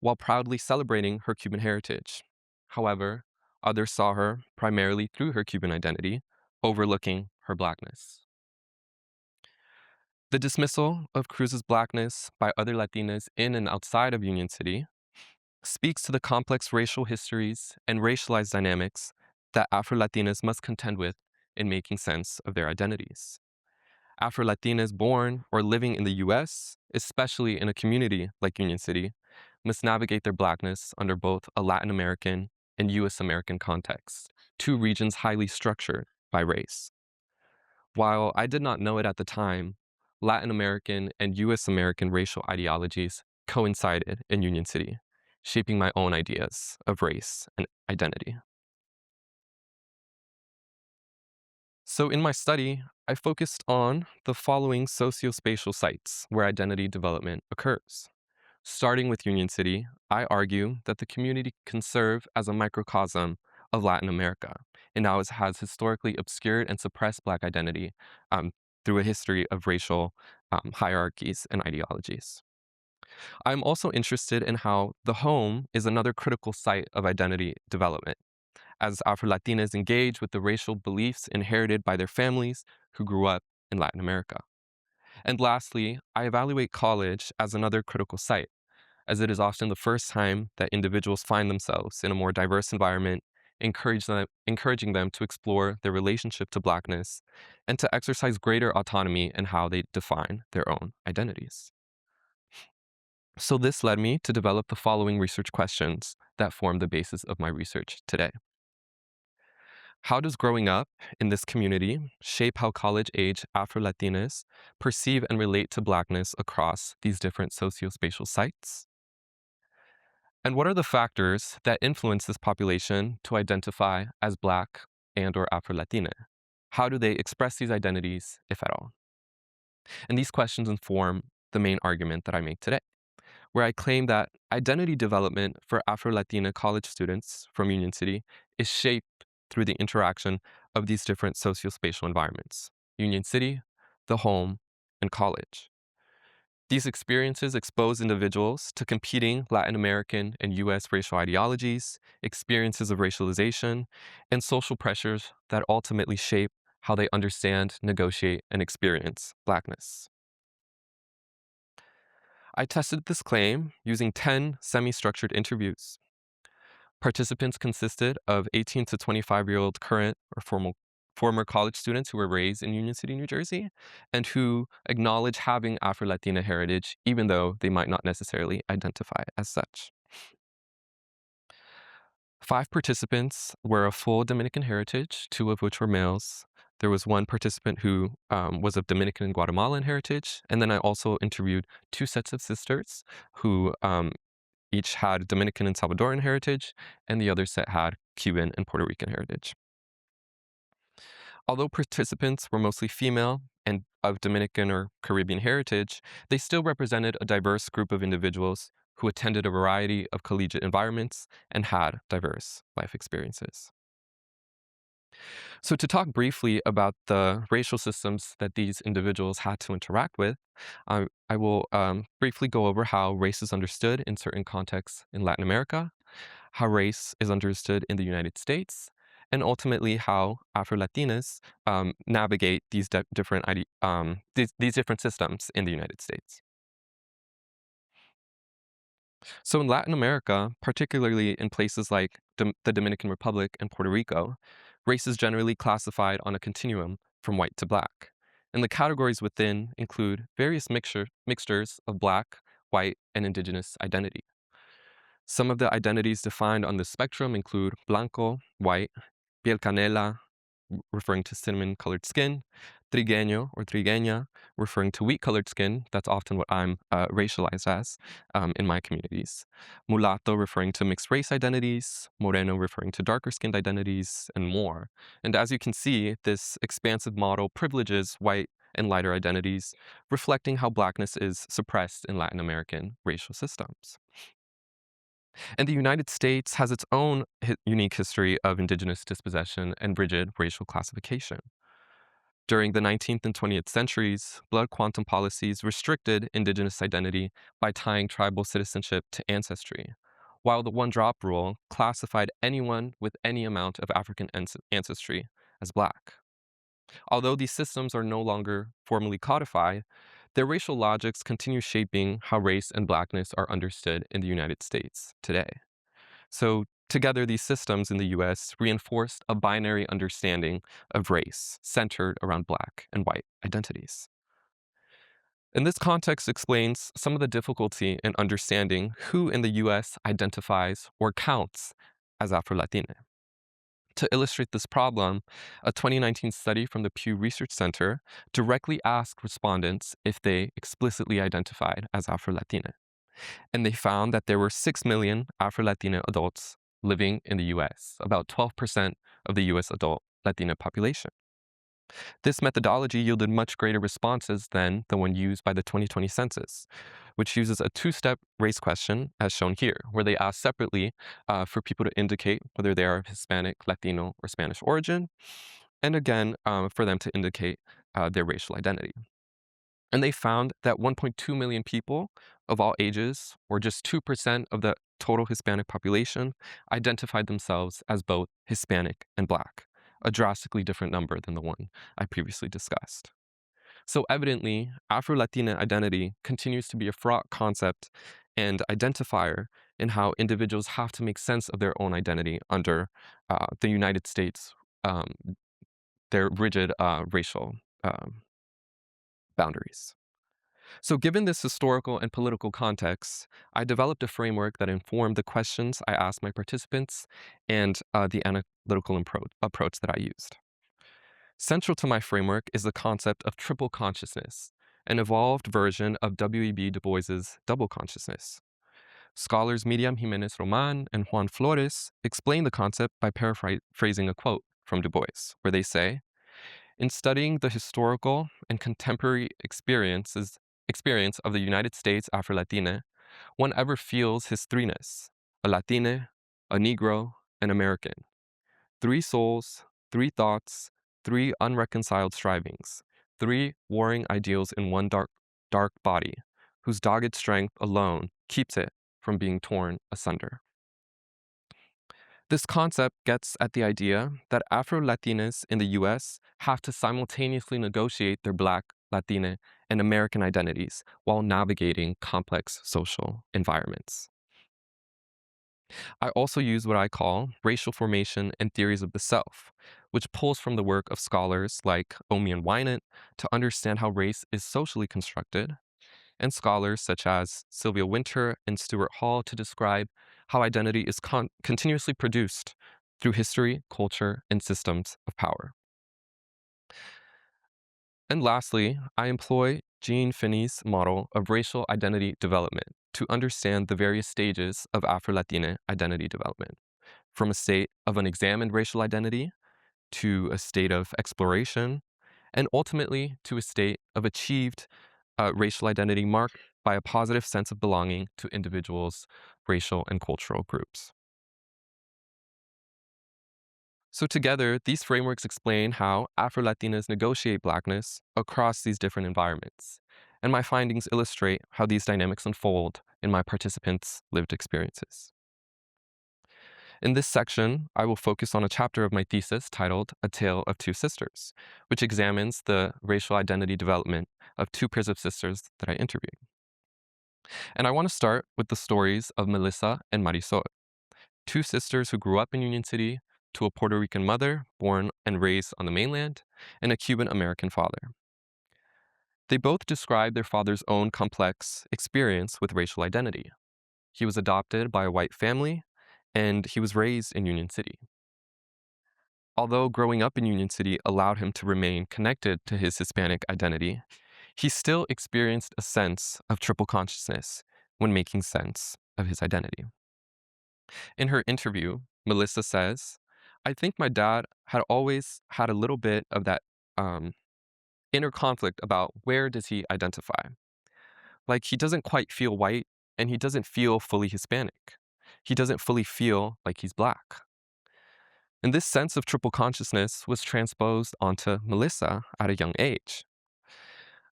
while proudly celebrating her Cuban heritage. However, others saw her primarily through her Cuban identity, overlooking her Blackness. The dismissal of Cruz's Blackness by other Latinas in and outside of Union City speaks to the complex racial histories and racialized dynamics that Afro-Latinas must contend with in making sense of their identities. Afro-Latinas born or living in the US, especially in a community like Union City, must navigate their Blackness under both a Latin American and US American context, two regions highly structured by race. While I did not know it at the time, Latin American and US American racial ideologies coincided in Union City, shaping my own ideas of race and identity. So in my study, I focused on the following sociospatial sites where identity development occurs. Starting with Union City, I argue that the community can serve as a microcosm of Latin America and how it has historically obscured and suppressed Black identity through a history of racial hierarchies and ideologies. I'm also interested in how the home is another critical site of identity development, as Afro-Latinas engage with the racial beliefs inherited by their families who grew up in Latin America. And lastly, I evaluate college as another critical site, as it is often the first time that individuals find themselves in a more diverse environment, encouraging them to explore their relationship to Blackness and to exercise greater autonomy in how they define their own identities. So this led me to develop the following research questions that form the basis of my research today. How does growing up in this community shape how college-age Afro-Latinas perceive and relate to Blackness across these different socio-spatial sites? And what are the factors that influence this population to identify as Black and/or Afro-Latina? How do they express these identities, if at all? And these questions inform the main argument that I make today, where I claim that identity development for Afro-Latina college students from Union City is shaped through the interaction of these different socio-spatial environments: Union City, the home, and college. These experiences expose individuals to competing Latin American and US racial ideologies, experiences of racialization, and social pressures that ultimately shape how they understand, negotiate, and experience Blackness. I tested this claim using 10 semi-structured interviews. Participants consisted of 18 to 25-year-old current or former college students who were raised in Union City, New Jersey, and who acknowledge having Afro-Latina heritage, even though they might not necessarily identify as such. 5 participants were of full Dominican heritage, 2 of which were males. There was 1 participant who was of Dominican and Guatemalan heritage, and then I also interviewed 2 sets of sisters who each had Dominican and Salvadoran heritage, and the other set had Cuban and Puerto Rican heritage. Although participants were mostly female and of Dominican or Caribbean heritage, they still represented a diverse group of individuals who attended a variety of collegiate environments and had diverse life experiences. So to talk briefly about the racial systems that these individuals had to interact with, I will briefly go over how race is understood in certain contexts in Latin America, how race is understood in the United States, and ultimately how Afro-Latinas navigate these these different systems in the United States. So in Latin America, particularly in places like the Dominican Republic and Puerto Rico, race is generally classified on a continuum from white to Black. And the categories within include various mixtures of Black, white, and indigenous identity. Some of the identities defined on this spectrum include blanco, white, piel canela, referring to cinnamon-colored skin, trigueño or trigueña, referring to wheat-colored skin. That's often what I'm racialized as in my communities. Mulatto, referring to mixed race identities. Moreno, referring to darker-skinned identities, and more. And as you can see, this expansive model privileges white and lighter identities, reflecting how Blackness is suppressed in Latin American racial systems. And the United States has its own unique history of indigenous dispossession and rigid racial classification. During the 19th and 20th centuries, blood quantum policies restricted indigenous identity by tying tribal citizenship to ancestry, while the one-drop rule classified anyone with any amount of African ancestry as Black. Although these systems are no longer formally codified, their racial logics continue shaping how race and Blackness are understood in the United States today. So together, these systems in the US reinforced a binary understanding of race centered around Black and white identities. And this context explains some of the difficulty in understanding who in the US identifies or counts as Afro-Latina. To illustrate this problem, a 2019 study from the Pew Research Center directly asked respondents if they explicitly identified as Afro-Latina. And they found that there were 6 million Afro-Latina adults living in the US, about 12% of the US adult Latina population. This methodology yielded much greater responses than the one used by the 2020 census, which uses a 2-step race question, as shown here, where they ask separately for people to indicate whether they are of Hispanic, Latino, or Spanish origin, and again, for them to indicate their racial identity. And they found that 1.2 million people of all ages, or just 2% of the total Hispanic population, identified themselves as both Hispanic and Black, a drastically different number than the one I previously discussed. So evidently, Afro-Latina identity continues to be a fraught concept and identifier in how individuals have to make sense of their own identity under the United States, their rigid racial boundaries. So, given this historical and political context, I developed a framework that informed the questions I asked my participants and the analytical approach that I used. Central to my framework is the concept of triple consciousness, an evolved version of W.E.B. Du Bois's double consciousness. Scholars Miriam Jimenez Roman and Juan Flores explain the concept by paraphrasing a quote from Du Bois, where they say, "In studying the historical and contemporary experience of the United States Afro-Latine, one ever feels his threeness: a Latine, a Negro, an American. Three souls, three thoughts, three unreconciled strivings, three warring ideals in one dark body, whose dogged strength alone keeps it from being torn asunder." This concept gets at the idea that Afro-Latinas in the US have to simultaneously negotiate their Black, Latina, and American identities while navigating complex social environments. I also use what I call racial formation and theories of the self, which pulls from the work of scholars like Omi and Wynant to understand how race is socially constructed, and scholars such as Sylvia Winter and Stuart Hall to describe how identity is continuously produced through history, culture, and systems of power. And lastly, I employ Jean Finney's model of racial identity development to understand the various stages of Afro-Latina identity development, from a state of unexamined racial identity to a state of exploration, and ultimately to a state of achieved racial identity marked by a positive sense of belonging to individuals' racial and cultural groups. So together, these frameworks explain how Afro-Latinas negotiate Blackness across these different environments, and my findings illustrate how these dynamics unfold in my participants' lived experiences. In this section, I will focus on a chapter of my thesis titled A Tale of Two Sisters, which examines the racial identity development of two pairs of sisters that I interviewed. And I want to start with the stories of Melissa and Marisol, two sisters who grew up in Union City to a Puerto Rican mother born and raised on the mainland and a Cuban American father. They both describe their father's own complex experience with racial identity. He was adopted by a white family, and he was raised in Union City. Although growing up in Union City allowed him to remain connected to his Hispanic identity, he still experienced a sense of triple consciousness when making sense of his identity. In her interview, Melissa says, "I think my dad had always had a little bit of that inner conflict about where does he identify. Like, he doesn't quite feel white, and he doesn't feel fully Hispanic. He doesn't fully feel like he's Black." And this sense of triple consciousness was transposed onto Melissa at a young age.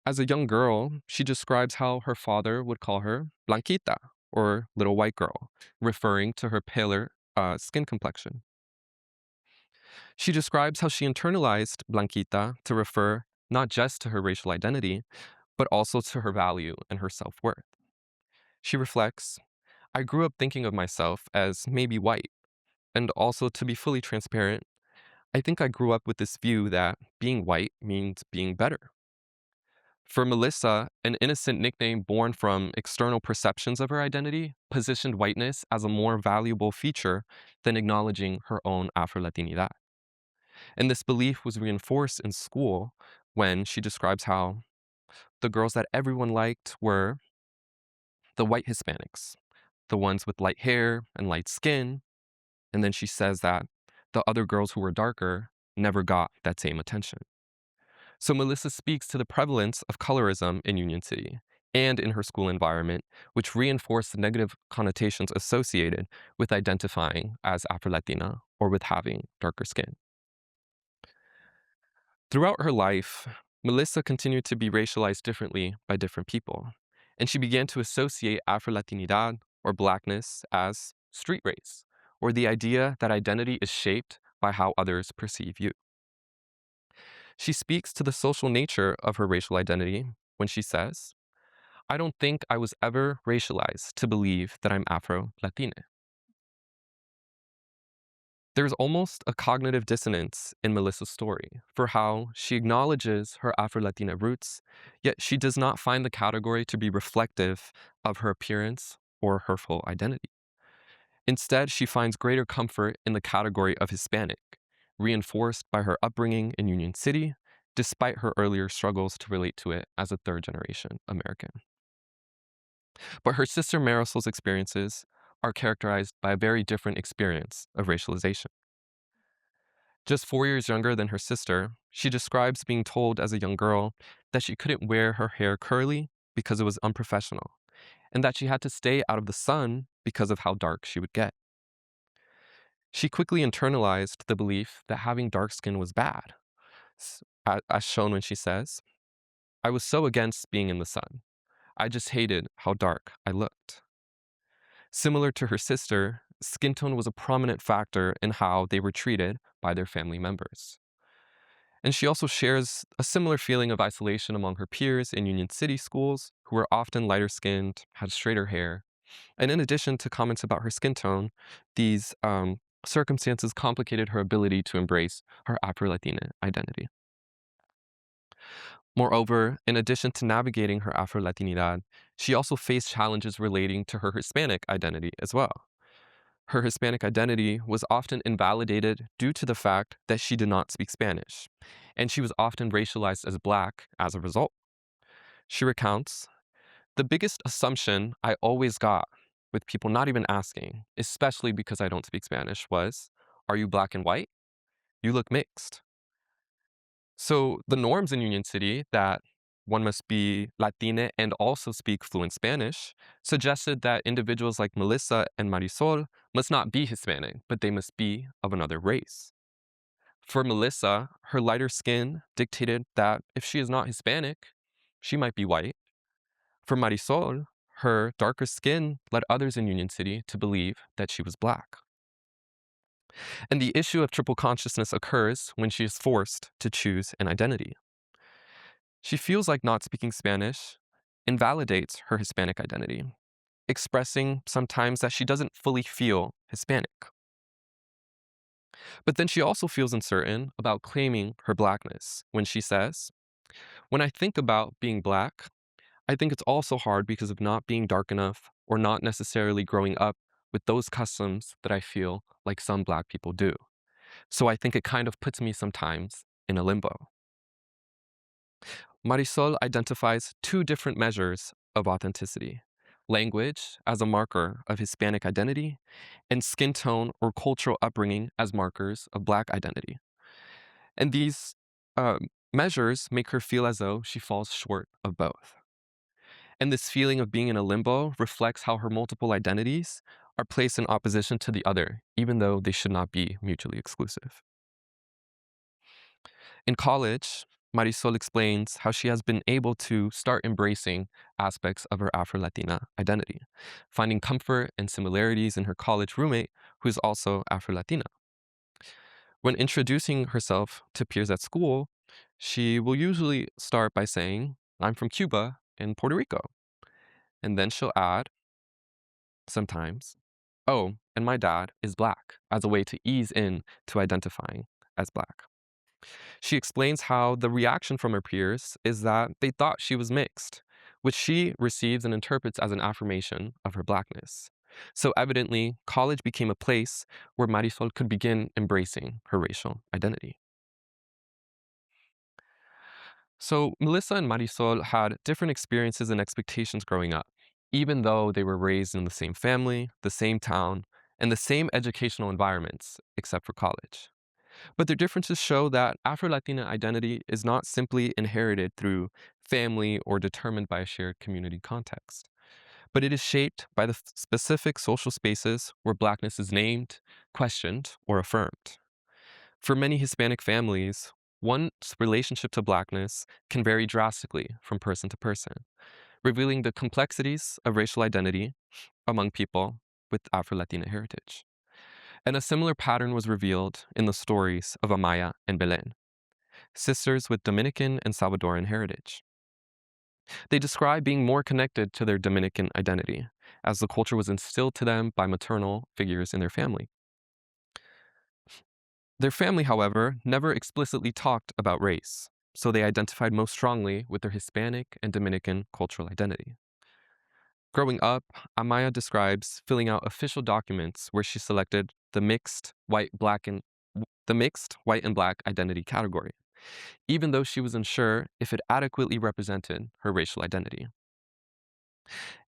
As a young girl, she describes how her father would call her Blanquita, or little white girl, referring to her paler skin complexion. She describes how she internalized Blanquita to refer not just to her racial identity, but also to her value and her self-worth. She reflects, "I grew up thinking of myself as maybe white, and also, to be fully transparent, I think I grew up with this view that being white means being better." For Melissa, an innocent nickname born from external perceptions of her identity positioned whiteness as a more valuable feature than acknowledging her own Afro-Latinidad. And this belief was reinforced in school when she describes how the girls that everyone liked were the white Hispanics, the ones with light hair and light skin. And then she says that the other girls who were darker never got that same attention. So Melissa speaks to the prevalence of colorism in Union City and in her school environment, which reinforced the negative connotations associated with identifying as Afro-Latina or with having darker skin. Throughout her life, Melissa continued to be racialized differently by different people, and she began to associate Afro-Latinidad or Blackness as street race, or the idea that identity is shaped by how others perceive you. She speaks to the social nature of her racial identity when she says, I don't think I was ever racialized to believe that I'm Afro-Latine. There's almost a cognitive dissonance in Melissa's story for how she acknowledges her Afro-Latina roots, yet she does not find the category to be reflective of her appearance or her full identity. Instead, she finds greater comfort in the category of Hispanic, reinforced by her upbringing in Union City, despite her earlier struggles to relate to it as a third-generation American. But her sister Marisol's experiences are characterized by a very different experience of racialization. Just 4 years younger than her sister, she describes being told as a young girl that she couldn't wear her hair curly because it was unprofessional, and that she had to stay out of the sun because of how dark she would get. She quickly internalized the belief that having dark skin was bad, as shown when she says, "I was so against being in the sun. I just hated how dark I looked." Similar to her sister, skin tone was a prominent factor in how they were treated by their family members. And she also shares a similar feeling of isolation among her peers in Union City schools, who were often lighter skinned, had straighter hair. And in addition to comments about her skin tone, these circumstances complicated her ability to embrace her Afro-Latina identity. Moreover, in addition to navigating her Afro-Latinidad, she also faced challenges relating to her Hispanic identity as well. Her Hispanic identity was often invalidated due to the fact that she did not speak Spanish, and she was often racialized as Black as a result. She recounts, "The biggest assumption I always got with people not even asking, especially because I don't speak Spanish, was, 'Are you Black and white? You look mixed.' So the norms in Union City that one must be Latina and also speak fluent Spanish suggested that individuals like Melissa and Marisol must not be Hispanic, but they must be of another race. For Melissa, her lighter skin dictated that if she is not Hispanic, she might be white. For Marisol, her darker skin led others in Union City to believe that she was Black. And the issue of triple consciousness occurs when she is forced to choose an identity. She feels like not speaking Spanish invalidates her Hispanic identity, expressing sometimes that she doesn't fully feel Hispanic. But then she also feels uncertain about claiming her Blackness when she says, "When I think about being Black, I think it's also hard because of not being dark enough or not necessarily growing up with those customs that I feel like some Black people do. So I think it kind of puts me sometimes in a limbo." Marisol identifies two different measures of authenticity: language as a marker of Hispanic identity, and skin tone or cultural upbringing as markers of Black identity. And these uh, measures make her feel as though she falls short of both. And this feeling of being in a limbo reflects how her multiple identities are placed in opposition to the other, even though they should not be mutually exclusive. In college, Marisol explains how she has been able to start embracing aspects of her Afro-Latina identity, finding comfort and similarities in her college roommate, who is also Afro-Latina. When introducing herself to peers at school, she will usually start by saying, "I'm from Cuba and Puerto Rico." And then she'll add, sometimes, "Oh, and my dad is Black," as a way to ease in to identifying as Black. She explains how the reaction from her peers is that they thought she was mixed, which she receives and interprets as an affirmation of her Blackness. So evidently, college became a place where Marisol could begin embracing her racial identity. So Melissa and Marisol had different experiences and expectations growing up, even though they were raised in the same family, the same town, and the same educational environments, except for college. But their differences show that Afro-Latina identity is not simply inherited through family or determined by a shared community context, but it is shaped by the specific social spaces where Blackness is named, questioned, or affirmed. For many Hispanic families, one's relationship to Blackness can vary drastically from person to person, revealing the complexities of racial identity among people with Afro-Latina heritage. And a similar pattern was revealed in the stories of Amaya and Belen, sisters with Dominican and Salvadoran heritage. They describe being more connected to their Dominican identity, as the culture was instilled to them by maternal figures in their family. Their family, however, never explicitly talked about race, so they identified most strongly with their Hispanic and Dominican cultural identity. Growing up, Amaya describes filling out official documents where she selected the mixed white and black identity category, even though she was unsure if it adequately represented her racial identity.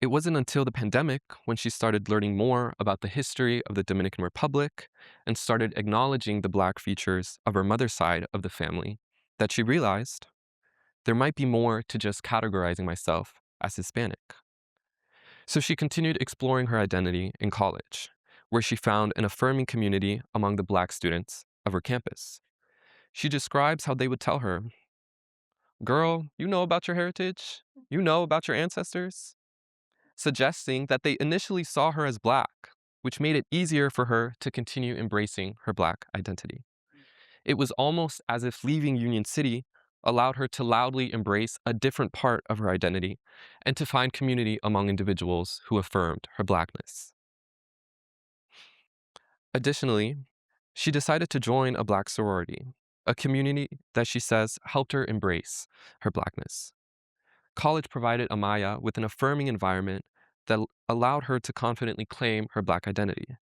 It wasn't until the pandemic when she started learning more about the history of the Dominican Republic and started acknowledging the black features of her mother's side of the family that she realized there might be more to just categorizing myself as Hispanic. So she continued exploring her identity in college, where she found an affirming community among the black students of her campus. She describes how they would tell her, "Girl, you know about your heritage? You know about your ancestors?" Suggesting that they initially saw her as black, which made it easier for her to continue embracing her black identity. It was almost as if leaving Union City allowed her to loudly embrace a different part of her identity and to find community among individuals who affirmed her blackness. Additionally, she decided to join a black sorority, a community that she says helped her embrace her blackness. College provided Amaya with an affirming environment that allowed her to confidently claim her black identity.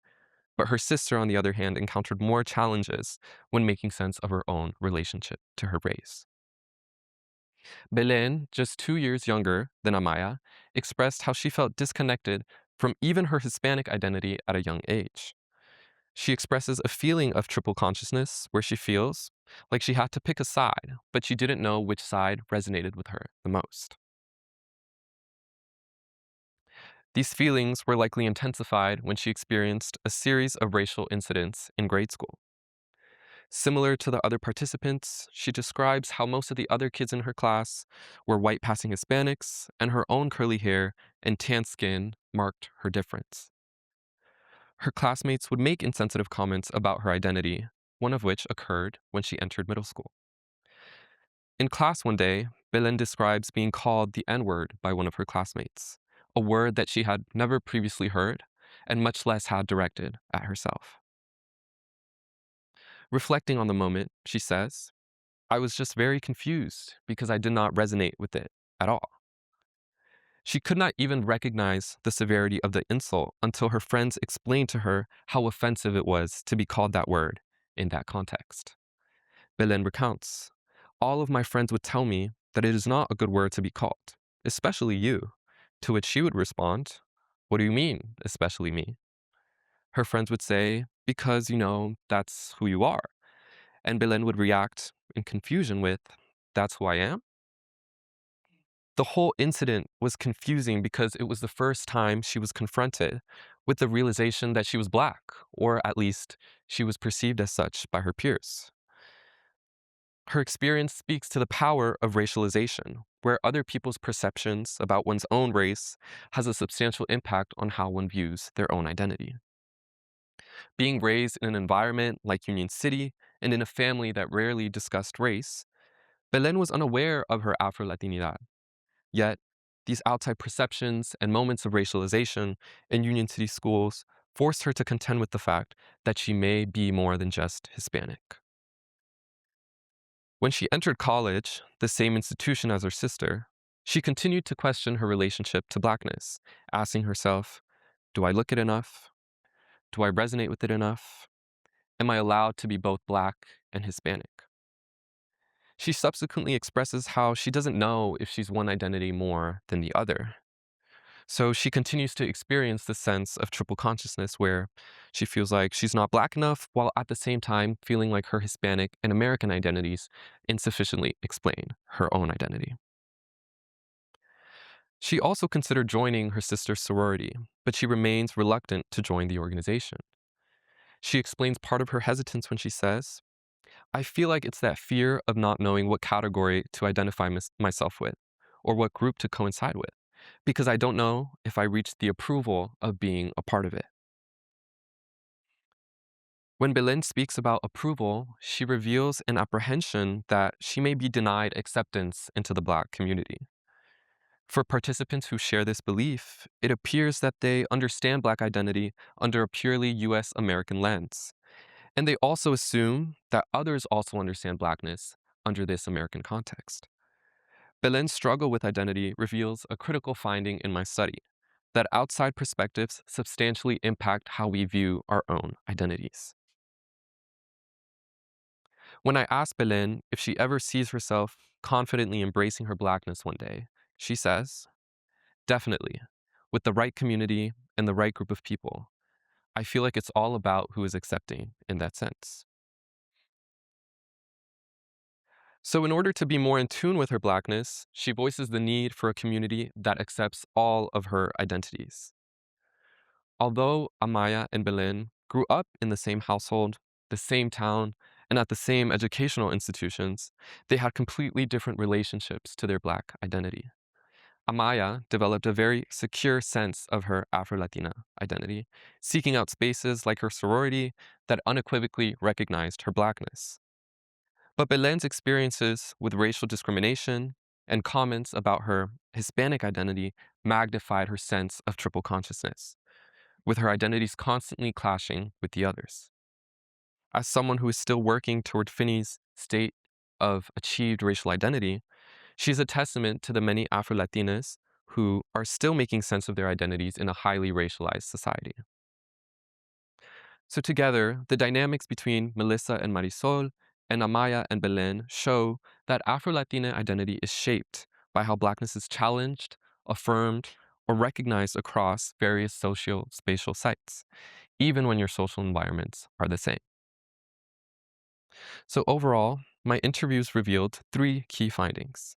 But her sister, on the other hand, encountered more challenges when making sense of her own relationship to her race. Belen, just 2 years younger than Amaya, expressed how she felt disconnected from even her Hispanic identity at a young age. She expresses a feeling of triple consciousness where she feels like she had to pick a side, but she didn't know which side resonated with her the most. These feelings were likely intensified when she experienced a series of racial incidents in grade school. Similar to the other participants, she describes how most of the other kids in her class were white passing Hispanics, and her own curly hair and tan skin marked her difference. Her classmates would make insensitive comments about her identity, one of which occurred when she entered middle school. In class one day, Belen describes being called the N-word by one of her classmates, a word that she had never previously heard and much less had directed at herself. Reflecting on the moment, she says, "I was just very confused because I did not resonate with it at all." She could not even recognize the severity of the insult until her friends explained to her how offensive it was to be called that word in that context. Belen recounts, "All of my friends would tell me that it is not a good word to be called, especially you," to which she would respond, "What do you mean, especially me?" Her friends would say, "Because, that's who you are." And Belen would react in confusion with, "That's who I am?" The whole incident was confusing because it was the first time she was confronted with the realization that she was black, or at least she was perceived as such by her peers. Her experience speaks to the power of racialization, where other people's perceptions about one's own race has a substantial impact on how one views their own identity. Being raised in an environment like Union City and in a family that rarely discussed race, Belen was unaware of her Afro-Latinidad. Yet, these outside perceptions and moments of racialization in Union City schools forced her to contend with the fact that she may be more than just Hispanic. When she entered college, the same institution as her sister, she continued to question her relationship to blackness, asking herself, do I look it enough? Do I resonate with it enough? Am I allowed to be both black and Hispanic? She subsequently expresses how she doesn't know if she's one identity more than the other. So she continues to experience this sense of triple consciousness where she feels like she's not black enough while at the same time feeling like her Hispanic and American identities insufficiently explain her own identity. She also considered joining her sister's sorority, but she remains reluctant to join the organization. She explains part of her hesitance when she says, I feel like it's that fear of not knowing what category to identify myself with or what group to coincide with, because I don't know if I reach the approval of being a part of it. When Belen speaks about approval, she reveals an apprehension that she may be denied acceptance into the Black community. For participants who share this belief, it appears that they understand Black identity under a purely US American lens. And they also assume that others also understand Blackness under this American context. Belen's struggle with identity reveals a critical finding in my study, that outside perspectives substantially impact how we view our own identities. When I ask Belen if she ever sees herself confidently embracing her Blackness one day, she says, "Definitely, with the right community and the right group of people. I feel like it's all about who is accepting in that sense." So, in order to be more in tune with her Blackness, she voices the need for a community that accepts all of her identities. Although Amaya and Belen grew up in the same household, the same town, and at the same educational institutions, they had completely different relationships to their Black identity. Amaya developed a very secure sense of her Afro-Latina identity, seeking out spaces like her sorority that unequivocally recognized her Blackness. But Belen's experiences with racial discrimination and comments about her Hispanic identity magnified her sense of triple consciousness, with her identities constantly clashing with the others. As someone who is still working toward Finney's state of achieved racial identity, she's a testament to the many Afro-Latinas who are still making sense of their identities in a highly racialized society. So together, the dynamics between Melissa and Marisol and Amaya and Belen show that Afro-Latina identity is shaped by how Blackness is challenged, affirmed, or recognized across various socio-spatial sites, even when your social environments are the same. So overall, my interviews revealed three key findings.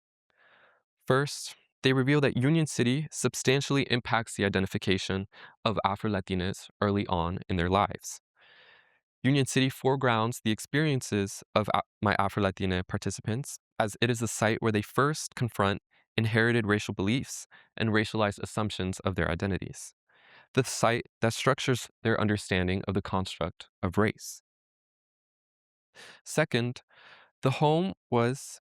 First, they reveal that Union City substantially impacts the identification of Afro-Latinas early on in their lives. Union City foregrounds the experiences of my Afro-Latina participants, as it is a site where they first confront inherited racial beliefs and racialized assumptions of their identities. The site that structures their understanding of the construct of race. Second, the home was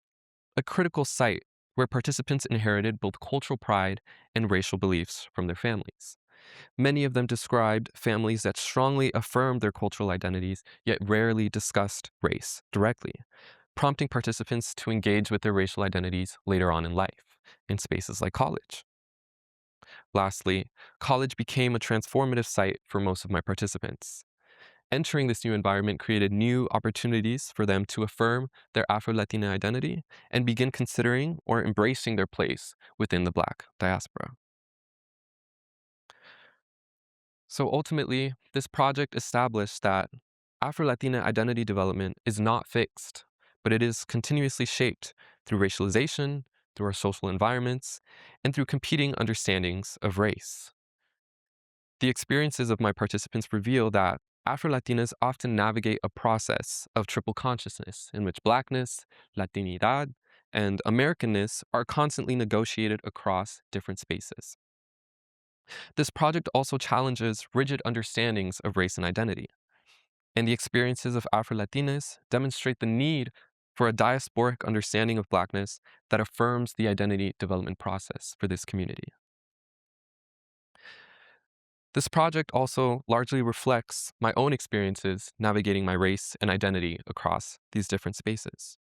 a critical site where participants inherited both cultural pride and racial beliefs from their families. Many of them described families that strongly affirmed their cultural identities, yet rarely discussed race directly, prompting participants to engage with their racial identities later on in life, in spaces like college. Lastly, college became a transformative site for most of my participants. Entering this new environment created new opportunities for them to affirm their Afro-Latina identity and begin considering or embracing their place within the Black diaspora. So ultimately, this project established that Afro-Latina identity development is not fixed, but it is continuously shaped through racialization, through our social environments, and through competing understandings of race. The experiences of my participants reveal that Afro-Latinas often navigate a process of triple consciousness in which Blackness, Latinidad, and Americanness are constantly negotiated across different spaces. This project also challenges rigid understandings of race and identity, and the experiences of Afro-Latinas demonstrate the need for a diasporic understanding of Blackness that affirms the identity development process for this community. This project also largely reflects my own experiences navigating my race and identity across these different spaces.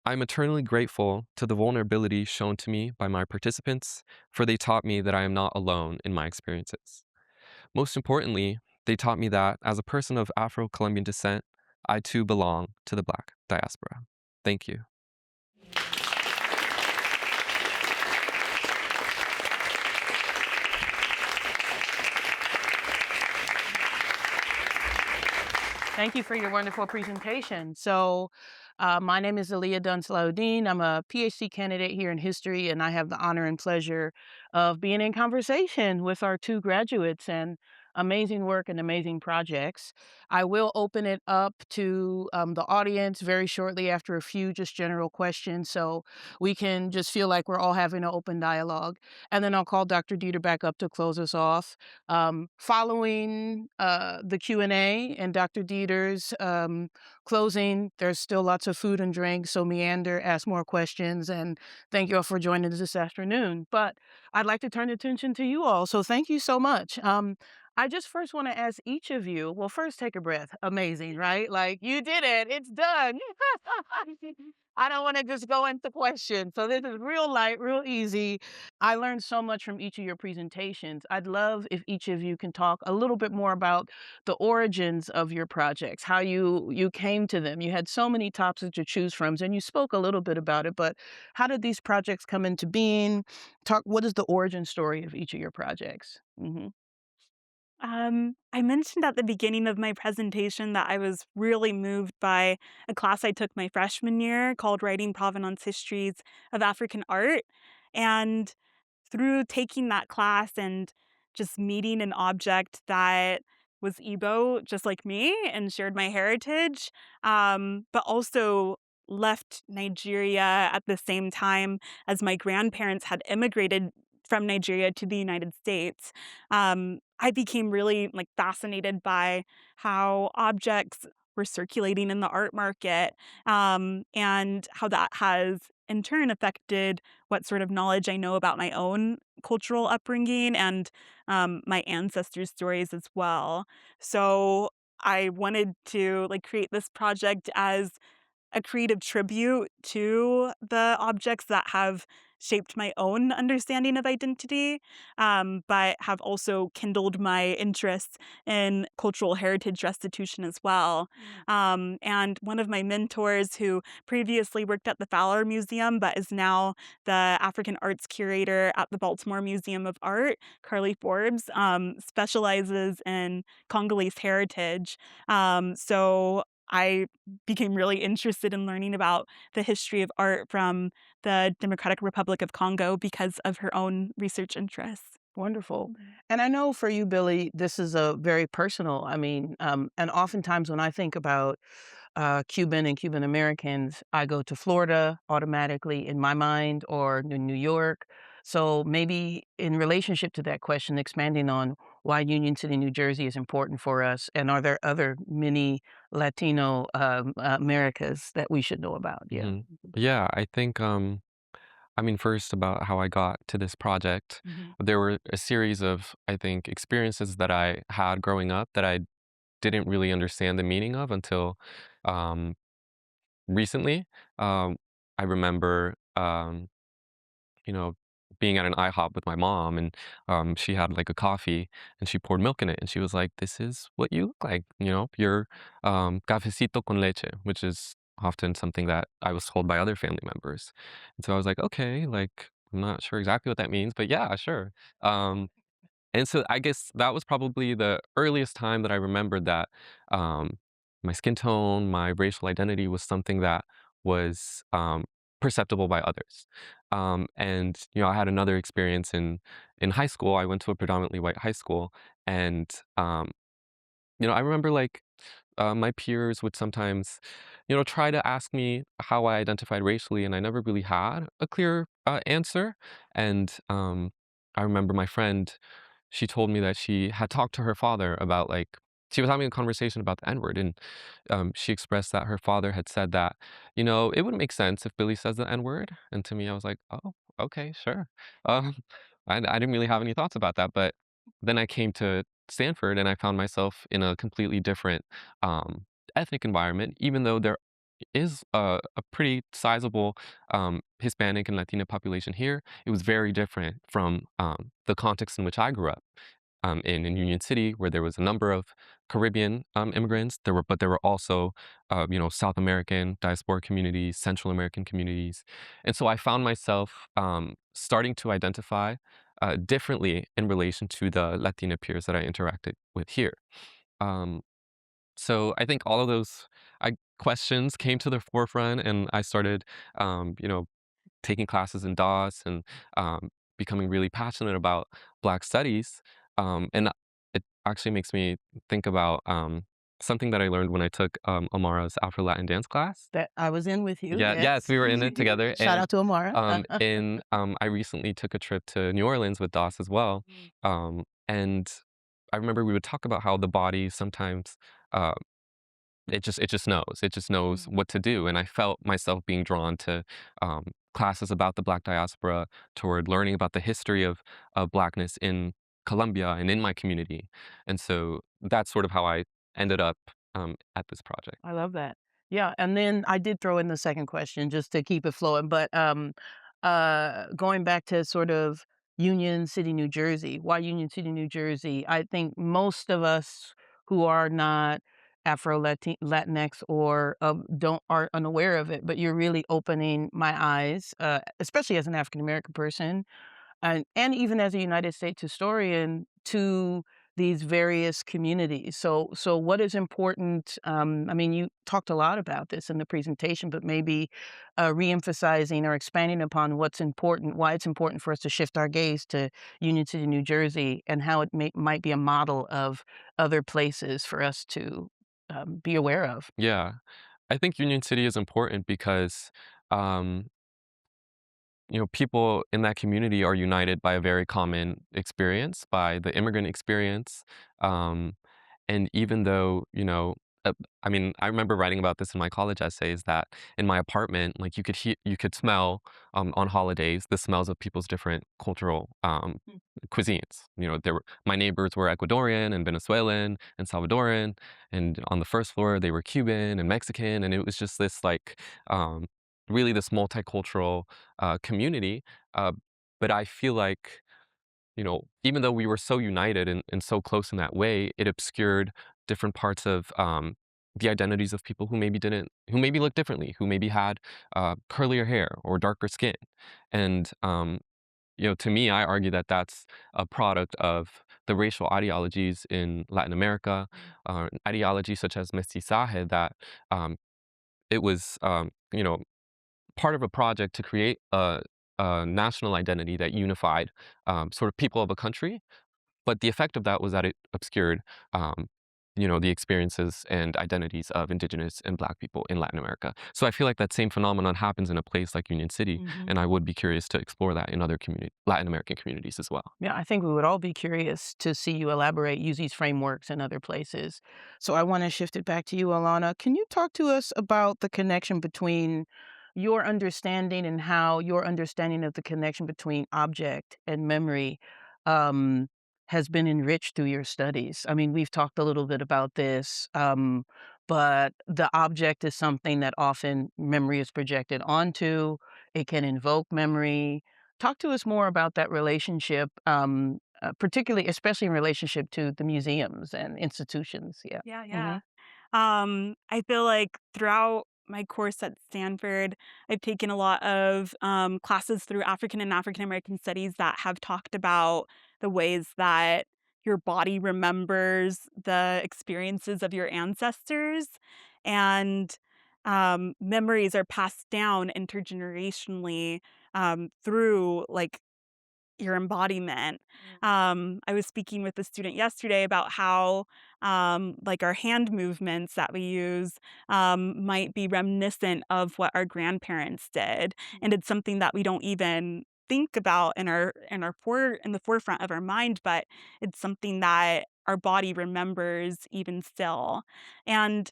I'm eternally grateful to the vulnerability shown to me by my participants, for they taught me that I am not alone in my experiences. Most importantly, they taught me that as a person of Afro-Colombian descent, I too belong to the Black diaspora. Thank you. Thank you for your wonderful presentation. So, my name is Aaliyah Dunslaudeen. I'm a PhD candidate here in history, and I have the honor and pleasure of being in conversation with our two graduates. And amazing work and amazing projects. I will open it up to the audience very shortly after a few just general questions so we can just feel like we're all having an open dialogue. And then I'll call Dr. Dieter back up to close us off. Following the Q&A and Dr. Dieter's closing, there's still lots of food and drink, so meander, ask more questions, and thank you all for joining us this afternoon. But I'd like to turn attention to you all, so thank you so much. I just first want to ask each of you, well, first take a breath. Amazing, right? Like you did it. It's done. I don't want to just go into questions. So this is real light, real easy. I learned so much from each of your presentations. I'd love if each of you can talk a little bit more about the origins of your projects, how you came to them. You had so many topics to choose from, and you spoke a little bit about it, but how did these projects come into being? Talk, what is the origin story of each of your projects? I mentioned at the beginning of my presentation that I was really moved by a class I took my freshman year called Writing Provenance Histories of African Art. And through taking that class and just meeting an object that was Igbo, just like me, and shared my heritage, but also left Nigeria at the same time as my grandparents had immigrated from Nigeria to the United States. I became really fascinated by how objects were circulating in the art market, and how that has in turn affected what sort of knowledge I know about my own cultural upbringing and my ancestors' stories as well. So I wanted to create this project as a creative tribute to the objects that have shaped my own understanding of identity, but have also kindled my interest in cultural heritage restitution as well. And one of my mentors, who previously worked at the Fowler Museum but is now the African Arts Curator at the Baltimore Museum of Art, Carly Forbes, specializes in Congolese heritage. So I became really interested in learning about the history of art from the Democratic Republic of Congo because of her own research interests. Wonderful. And I know for you, Billy, this is a very personal. And oftentimes when I think about Cuban and Cuban Americans, I go to Florida automatically in my mind or New York. So maybe in relationship to that question, expanding on why Union City, New Jersey is important for us, and are there other many Latino Americas that we should know about? Yeah. Mhm. Yeah, I think, I mean, first about how I got to this project, Mhm. there were a series of, I think, experiences that I had growing up that I didn't really understand the meaning of until um, recently. I remember, you know, being at an IHOP with my mom, and she had like a coffee, and she poured milk in it, and she was like, "This is what you look like, you're cafecito con leche," which is often something that I was told by other family members. And so I was like, okay, like I'm not sure exactly what that means, but yeah, sure. Um, and so I guess that was probably the earliest time that I remembered that um, my skin tone, my racial identity was something that was perceptible by others. And I had another experience in high school. I went to a predominantly white high school, and I remember like my peers would sometimes, try to ask me how I identified racially, and I never really had a clear answer. And I remember my friend, she told me that she had talked to her father about like she was having a conversation about the N-word, and she expressed that her father had said that, it would make sense if Billy says the N-word. And to me, I was like, oh, okay, sure. Um, I didn't really have any thoughts about that, but then I came to Stanford and I found myself in a completely different um, ethnic environment, even though there is a pretty sizable Hispanic and Latino population here. It was very different from the context in which I grew up in Union City, where there was a number of Caribbean immigrants. But there were also, South American diaspora communities, Central American communities, and so I found myself starting to identify differently in relation to the Latina peers that I interacted with here. Um, so I think all of those questions came to the forefront, and I started, taking classes in DAAAS and becoming really passionate about Black studies. And it actually makes me think about something that I learned when I took Amara's Afro-Latin dance class. That I was in with you, Yeah, yes, yes. we were in it together, Shout and out to Amara. I recently took a trip to New Orleans with DAAAS as well, and I remember we would talk about how the body sometimes uh, it just knows what to do, and I felt myself being drawn to classes about the Black diaspora, toward learning about the history of Blackness in Colombia and in my community, and so that's sort of how I ended up at this project. I love that. Yeah, and then I did throw in the second question just to keep it flowing, but, going back to sort of Union City, New Jersey. Why Union City, New Jersey? I think most of us who are not Latinx or, don't are unaware of it, but you're really opening my eyes, especially as an African American person, and even as a United States historian to these various communities. So what is important? I mean, you talked a lot about this in the presentation, but maybe reemphasizing or expanding upon what's important, why it's important for us to shift our gaze to Union City, New Jersey, and how it might be a model of other places for us to be aware of. Yeah, I think Union City is important because um, people in that community are united by a very common experience, by the immigrant experience. Um, and even though, I mean, I remember writing about this in my college essays that in my apartment, like you could smell on holidays the smells of people's different cultural cuisines. My neighbors were Ecuadorian and Venezuelan and Salvadoran, and on the first floor they were Cuban and Mexican, and it was just this like um, really this multicultural community. Uh, but I feel like, even though we were so united and so close in that way, it obscured different parts of the identities of people who maybe looked differently, who maybe had curlier hair or darker skin. And, to me, I argue that that's a product of the racial ideologies in Latin America, ideologies such as mestizaje, that um, it was, part of a project to create a national identity that unified sort of people of a country. But the effect of that was that it obscured, um, the experiences and identities of indigenous and Black people in Latin America. So I feel like that same phenomenon happens in a place like Union City, Mhm. and I would be curious to explore that in other Latin American communities as well. Yeah, I think we would all be curious to see you elaborate, use these frameworks in other places. So I want to shift it back to you, Alana. Can you talk to us about the connection between your understanding and how your understanding of the connection between object and memory um, has been enriched through your studies? I mean, we've talked a little bit about this, but the object is something that often memory is projected onto. It can invoke memory. Talk to us more about that relationship, particularly especially in relationship to the museums and institutions, yeah. Yeah, yeah. Mhm. I feel like throughout my course at Stanford, I've taken a lot of classes through African and African American studies that have talked about the ways that your body remembers the experiences of your ancestors, and memories are passed down intergenerationally through like your embodiment. I was speaking with a student yesterday about how, like our hand movements that we use, might be reminiscent of what our grandparents did, and it's something that we don't even think about in the forefront of our mind, but it's something that our body remembers even still. And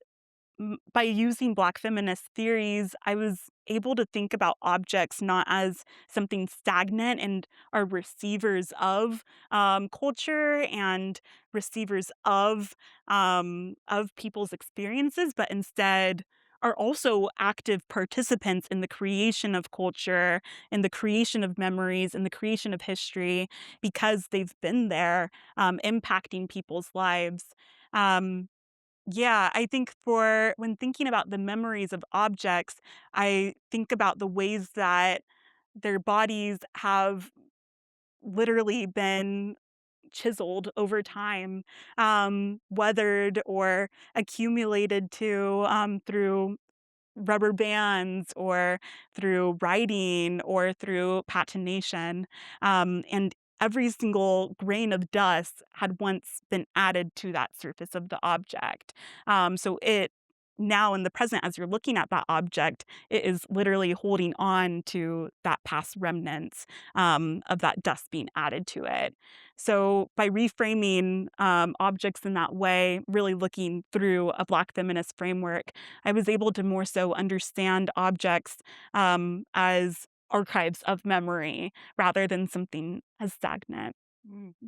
by using Black feminist theories, I was able to think about objects not as something stagnant and are receivers of culture and receivers of people's experiences, but instead are also active participants in the creation of culture, in the creation of memories, in the creation of history, because they've been there, impacting people's lives. Um, yeah, I think for when thinking about the memories of objects, I think about the ways that their bodies have literally been chiseled over time, weathered or accumulated to through rubber bands or through writing or through patination. And every single grain of dust had once been added to that surface of the object. So it now in the present, as you're looking at that object, it is literally holding on to that past remnants of that dust being added to it. So by reframing objects in that way, really looking through a Black feminist framework, I was able to more so understand objects as archives of memory rather than something as stagnant.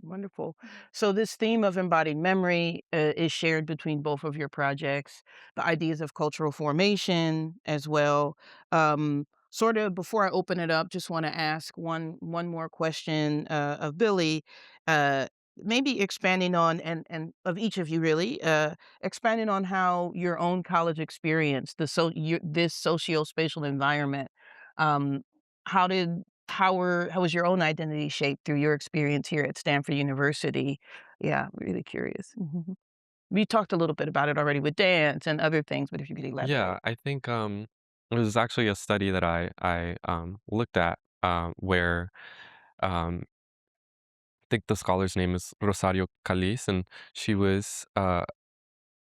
Wonderful. So this theme of embodied memory is shared between both of your projects. The ideas of cultural formation as well. Sort of before I open it up, just want to ask one more question of Billy. Uh, Maybe expanding on and of each of you really expanding on how your own college experience this socio-spatial environment um, how did how was your own identity shaped through your experience here at Stanford University? Yeah, really curious. Mhm. We talked a little bit about it already with dance and other things, but if you could elaborate. Yeah, I think it was actually a study that I looked at where um, I think the scholar's name is Rosario Calis, and she was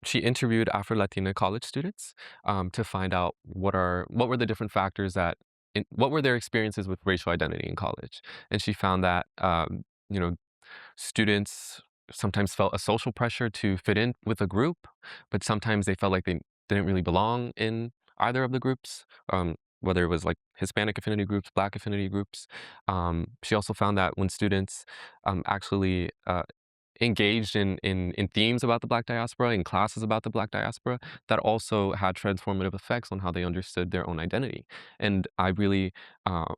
she interviewed Afro-Latina college students to find out what were the different factors what were their experiences with racial identity in college, and she found that you know students sometimes felt a social pressure to fit in with a group, but sometimes they felt like they didn't really belong in either of the groups, whether it was like Hispanic affinity groups, Black affinity groups. She also found that when students actually engaged in themes about the Black diaspora, in classes about the Black diaspora, that also had transformative effects on how they understood their own identity. And I really uh,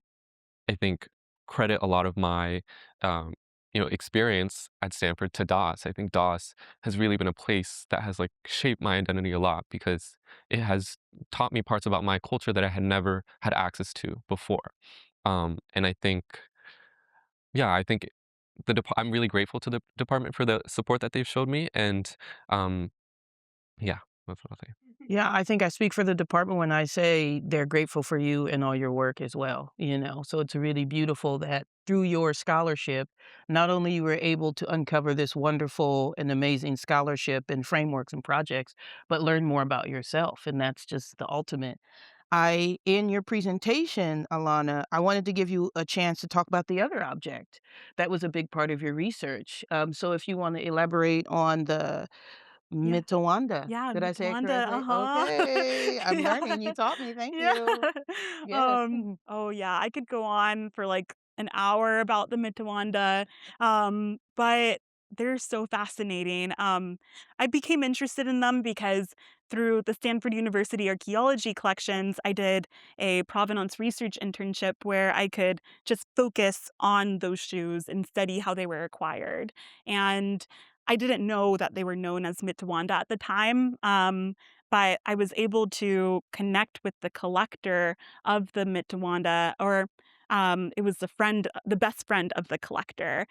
I think, credit a lot of my, um, experience at Stanford to DAAAS. I think DAAAS has really been a place that has, like, shaped my identity a lot because it has taught me parts about my culture that I had never had access to before. And I think, yeah, I think I'm really grateful to the department for the support that they've showed me, and, um, yeah, that's what I'll say. Yeah, I think I speak for the department when I say they're grateful for you and all your work as well, you know. So it's really beautiful that through your scholarship, not only you were able to uncover this wonderful and amazing scholarship and frameworks and projects, but learn more about yourself. And that's just the ultimate. In your presentation, Alana, I wanted to give you a chance to talk about the other object that was a big part of your research. So if you want to elaborate on the Yeah. Mitawanda. Yeah, Did I say it Mitwanda, correctly? uh-huh. Okay, I'm Yeah. learning. You taught me. Thank Yeah. you. Yes. Oh, yeah, I could go on for, like, an hour about the Mitwanda, but they're so fascinating. I became interested in them because through the Stanford University archaeology collections, I did a Provenance research internship where I could just focus on those shoes and study how they were acquired, and I didn't know that they were known as Mitwanda at the time, but I was able to connect with the collector of the Mitwanda, or it was the best friend of the collector.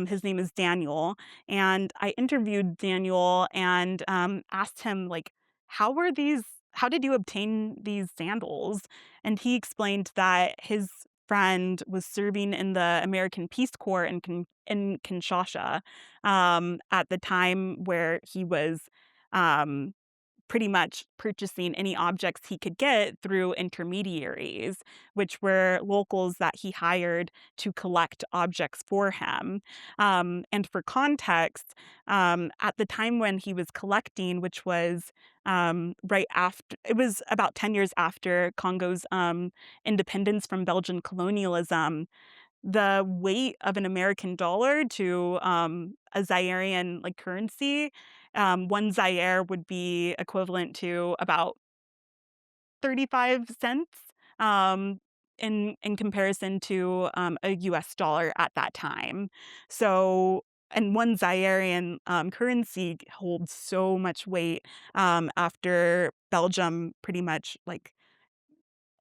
His name is Daniel, and I interviewed Daniel and asked him like, "How were these? How did you obtain these sandals?" And he explained that his friend was serving in the American Peace Corps in Kinshasa at the time where he was um, pretty much purchasing any objects he could get through intermediaries, which were locals that he hired to collect objects for him. And for context, at the time when he was collecting, which was right after, it was about 10 years after Congo's independence from Belgian colonialism, the weight of an American dollar to a Zairean like currency, one Zaire would be equivalent to about 35 cents in comparison to a US dollar at that time. So, and one Zairean currency holds so much weight after Belgium pretty much like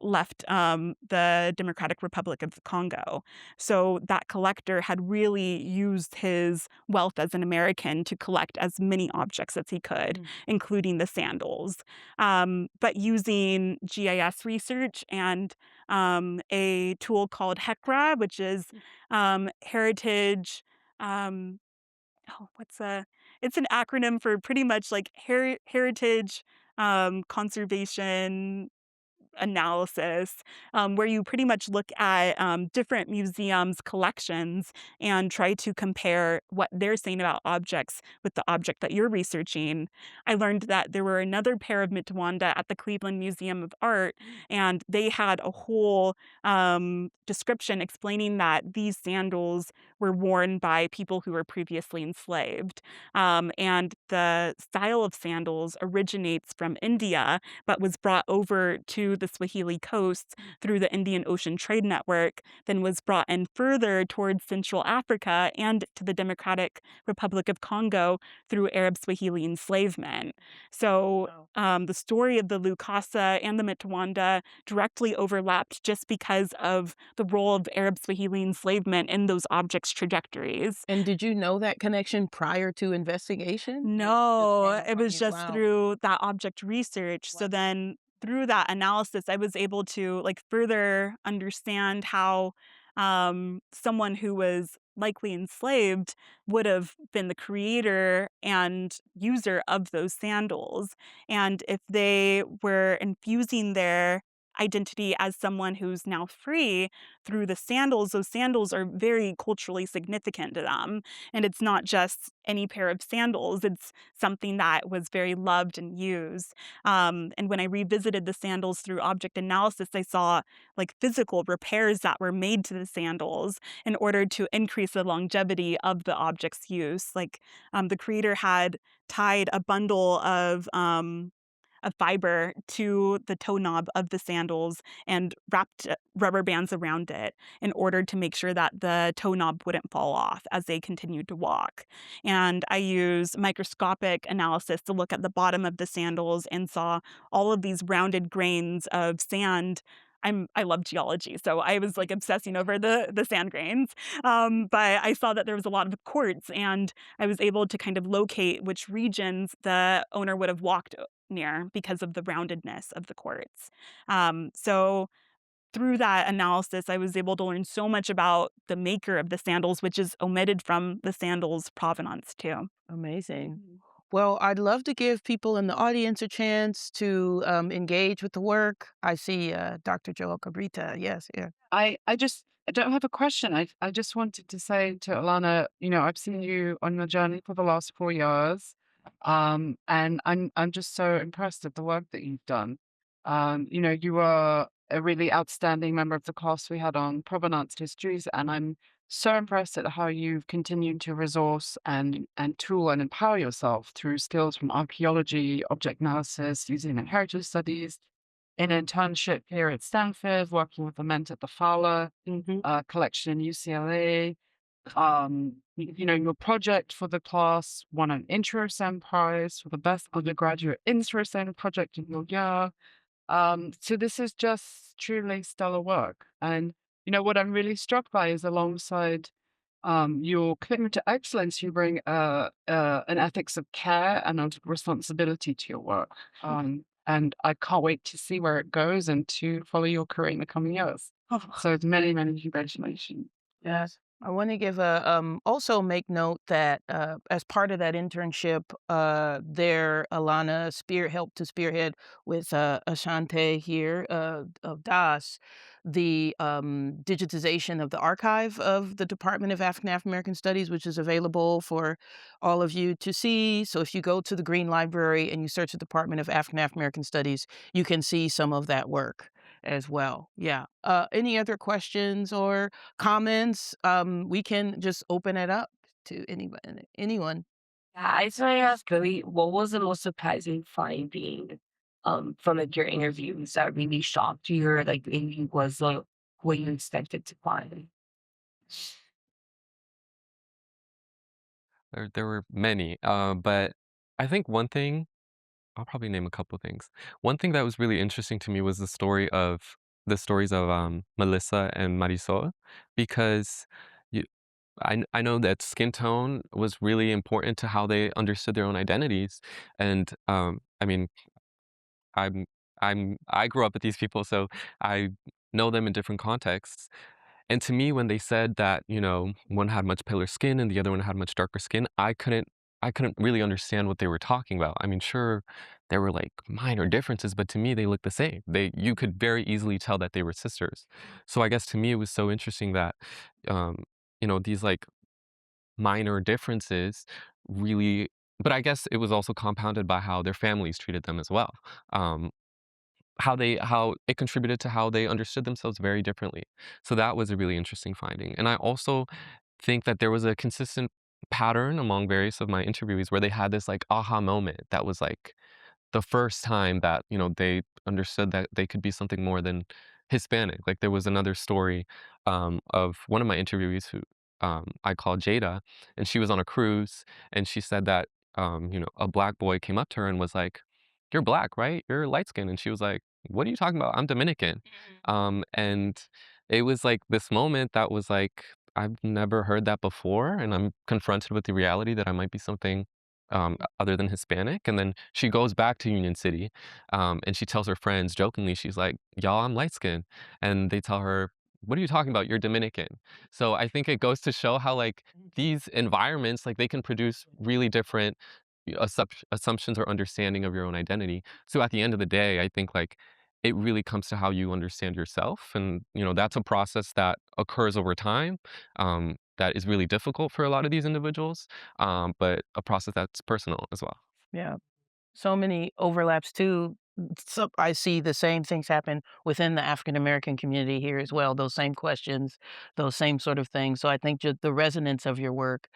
left the Democratic Republic of the Congo. So that collector had really used his wealth as an American to collect as many objects as he could, including the sandals. But using GIS research and a tool called HECRA, which is heritage. What's a? It's an acronym for pretty much like heritage conservation analysis, where you pretty much look at different museums' collections and try to compare what they're saying about objects with the object that you're researching. I learned that there were another pair of Mitwanda at the Cleveland Museum of Art, and they had a whole description explaining that these sandals were worn by people who were previously enslaved. And the style of sandals originates from India but was brought over to the Swahili coast through the Indian Ocean Trade Network, then was brought in further towards Central Africa and to the Democratic Republic of Congo through Arab Swahili enslavement. So the story of the Lukasa and the Mitwanda directly overlapped just because of the role of Arab Swahili enslavement in those objects' trajectories. And did you know that connection prior to investigation? It just No, came it upon was you? just Wow. through that object research. So Wow. then through that analysis, I was able to like further understand how someone who was likely enslaved would have been the creator and user of those sandals. And if they were infusing their identity as someone who's now free through the sandals, those sandals are very culturally significant to them. And it's not just any pair of sandals, it's something that was very loved and used. And when I revisited the sandals through object analysis, I saw like physical repairs that were made to the sandals in order to increase the longevity of the object's use. Like the creator had tied a bundle of fiber to the toe knob of the sandals and wrapped rubber bands around it in order to make sure that the toe knob wouldn't fall off as they continued to walk. And I used microscopic analysis to look at the bottom of the sandals and saw all of these rounded grains of sand. I love geology, so I was like obsessing over the sand grains. But I saw that there was a lot of quartz, and I was able to kind of locate which regions the owner would have walked near because of the roundedness of the quartz. So through that analysis, I was able to learn so much about the maker of the sandals, which is omitted from the sandals' provenance too. Amazing. Well, I'd love to give people in the audience a chance to engage with the work. I see Dr. Joel Cabrita. Yes, yeah. I don't have a question. I just wanted to say to Alana, I've seen you on your journey for the last 4 years. And I'm just so impressed at the work that you've done. You were a really outstanding member of the class we had on provenance histories, and I'm so impressed at how you've continued to resource and tool and empower yourself through skills from archaeology, object analysis, using and heritage studies, an internship here at Stanford, working with the mentor at the Fowler collection in UCLA. Your project for the class won an IntroSem prize for the best undergraduate IntroSem project in your year. So this is just truly stellar work. And what I'm really struck by is alongside your commitment to excellence, you bring an ethics of care and a responsibility to your work. And I can't wait to see where it goes and to follow your career in the coming years. So many, many congratulations. Yes. I want to give a also make note that as part of that internship, Alana helped to spearhead with Ashante here of DAAAS the digitization of the archive of the Department of African American Studies, which is available for all of you to see. So if you go to the Green Library and you search the Department of African American Studies, you can see some of that work as well. Yeah. Any other questions or comments? We can just open it up to anybody, anyone. Yeah, I just want to ask Billy, what was the most surprising finding from like your interviews that really shocked you or like maybe was like what you expected to find? There were many, but I think one thing, I'll probably name a couple things. One thing that was really interesting to me was the story of the stories of Melissa and Marisol, because you, I know that skin tone was really important to how they understood their own identities, and I mean, I'm I grew up with these people, so I know them in different contexts. And to me, when they said that, one had much paler skin and the other one had much darker skin, I couldn't really understand what they were talking about. I mean, sure, there were like minor differences, but to me, they looked the same. You could very easily tell that they were sisters. So I guess to me, it was so interesting that, um, these like minor differences really, but I guess it was also compounded by how their families treated them as well. Um, how it contributed to how they understood themselves very differently. So that was a really interesting finding. And I also think that there was a consistent pattern among various of my interviewees where they had this like aha moment that was like the first time that, they understood that they could be something more than Hispanic. Like there was another story of one of my interviewees who I call Jada, and she was on a cruise, and she said that a black boy came up to her and was like, "You're black, right? You're light skinned," and she was like, "What are you talking about? I'm Dominican." And it was like this moment that was like, I've never heard that before, and I'm confronted with the reality that I might be something other than Hispanic. And then she goes back to Union City, and she tells her friends jokingly, she's like, "Y'all, I'm light skinned," and they tell her, "What are you talking about? You're Dominican." So I think it goes to show how like these environments, like they can produce really different assumptions or understanding of your own identity. So at the end of the day, I think like it really comes to how you understand yourself, and that's a process that occurs over time. That is really difficult for a lot of these individuals, but a process that's personal as well. Yeah. So many overlaps too. So I see the same things happen within the African American community here as well. Those same questions, those same sort of things. So I think just the resonance of your work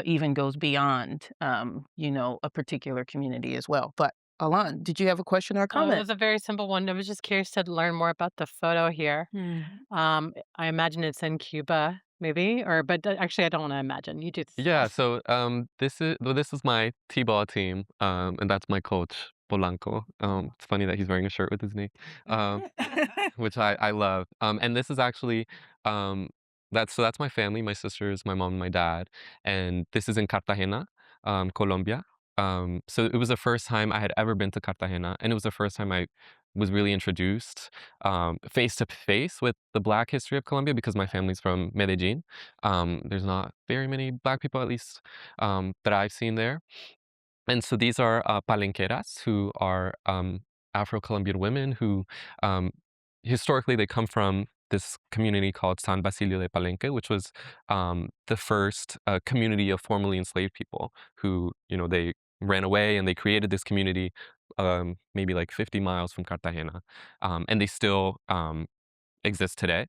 even goes beyond, a particular community as well. But Alan, did you have a question or a Oh, it comment? was a very simple one. I was just curious to learn more about the photo here. I imagine it's in Cuba, maybe, but actually, I don't want to imagine. You do this. Yeah, so this is my T-ball team, and that's my coach Polanco. It's funny that he's wearing a shirt with his name, um, which I love. And this is actually um, that's my family, my sisters, my mom, and my dad, and this is in Cartagena, Colombia. So it was the first time I had ever been to Cartagena, and it was the first time I was really introduced face to face with the Black history of Colombia because my family's from Medellin. There's not very many Black people, at least that I've seen there. And so these are palenqueras, who are Afro-Colombian women who um, historically they come from this community called San Basilio de Palenque, which was the first community of formerly enslaved people who, they ran away and they created this community maybe like 50 miles from Cartagena. And they still exist today.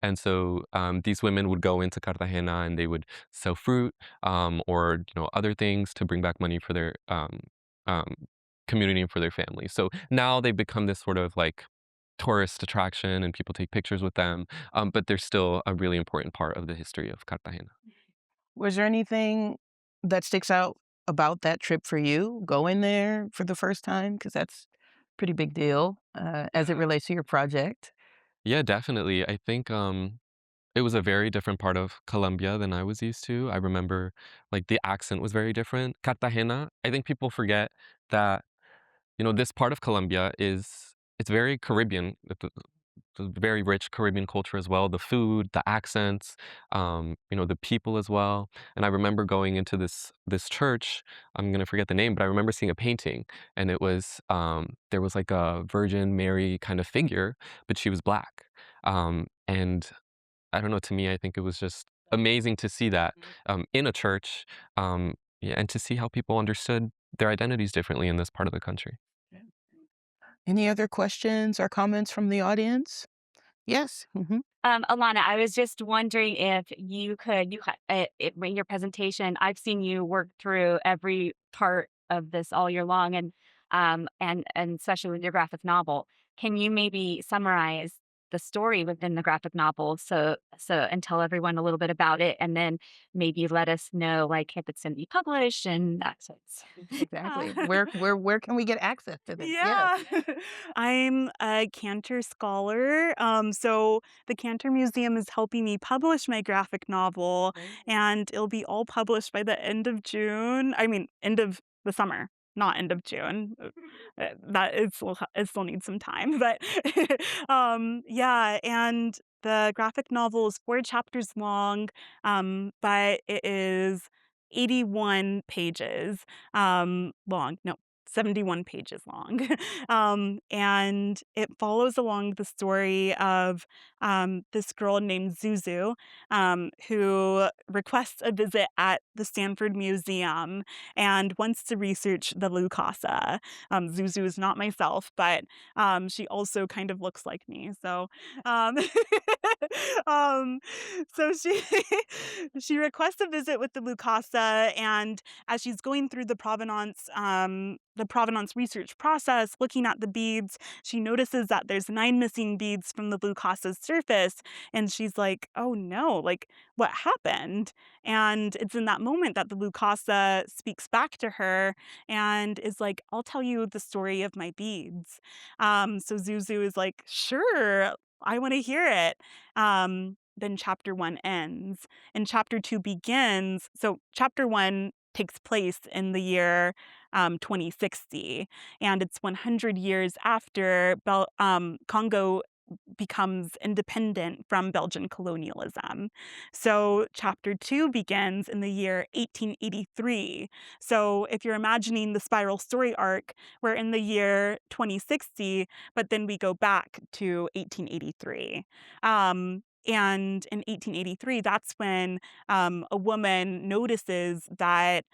And so these women would go into Cartagena and they would sell fruit or other things to bring back money for their um, community and for their family. So now they've become this sort of like tourist attraction and people take pictures with them, but they're still a really important part of the history of Cartagena. Was there anything that sticks out about that trip for you, going there for the first time? Because that's a pretty big deal as it relates to your project. Yeah, definitely. I think it was a very different part of Colombia than I was used to. I remember like the accent was very different. Cartagena, I think people forget that this part of Colombia it's very Caribbean. It's a very rich Caribbean culture as well. The food, the accents, the people as well. And I remember going into this church. I'm gonna forget the name, but I remember seeing a painting, and it was there was like a Virgin Mary kind of figure, but she was black. And I don't know. To me, I think it was just amazing to see that in a church, yeah, and to see how people understood their identities differently in this part of the country. Any other questions or comments from the audience? Yes. Alana, I was just wondering if in your presentation, I've seen you work through every part of this all year long, and especially with your graphic novel. Can you maybe summarize the story within the graphic novel. And tell everyone a little bit about it, and then maybe let us know like if it's going to be published and that sense. Exactly. Where can we get access to this? Yes. Yeah. I'm a Cantor scholar. So the Cantor Museum is helping me publish my graphic novel, and it'll be all published by the end of June. I mean, end of the summer, not end of June. That it still needs some time, but yeah. And the graphic novel is 4 chapters long, but it is 81 pages long. No, 71 pages long. And it follows along the story of this girl named Zuzu, who requests a visit at the Stanford Museum and wants to research the Lukasa. Zuzu is not myself, but she also kind of looks like me. So, um, um, so she requests a visit with the Lukasa, and as she's going through the provenance research process, looking at the beads, she notices that there's 9 missing beads from the Lucasa's surface, and she's like, "Oh no, like what happened?" And it's in that moment that the Lucasa speaks back to her and is like, "I'll tell you the story of my beads." So Zuzu is like, "Sure, I want to hear it." Then chapter 1 ends and chapter 2 begins. So chapter 1 takes place in the year 2060, and it's 100 years after Congo becomes independent from Belgian colonialism. So chapter 2 begins in the year 1883. So if you're imagining the spiral story arc, we're in the year 2060, but then we go back to 1883. And in 1883, that's when a woman notices that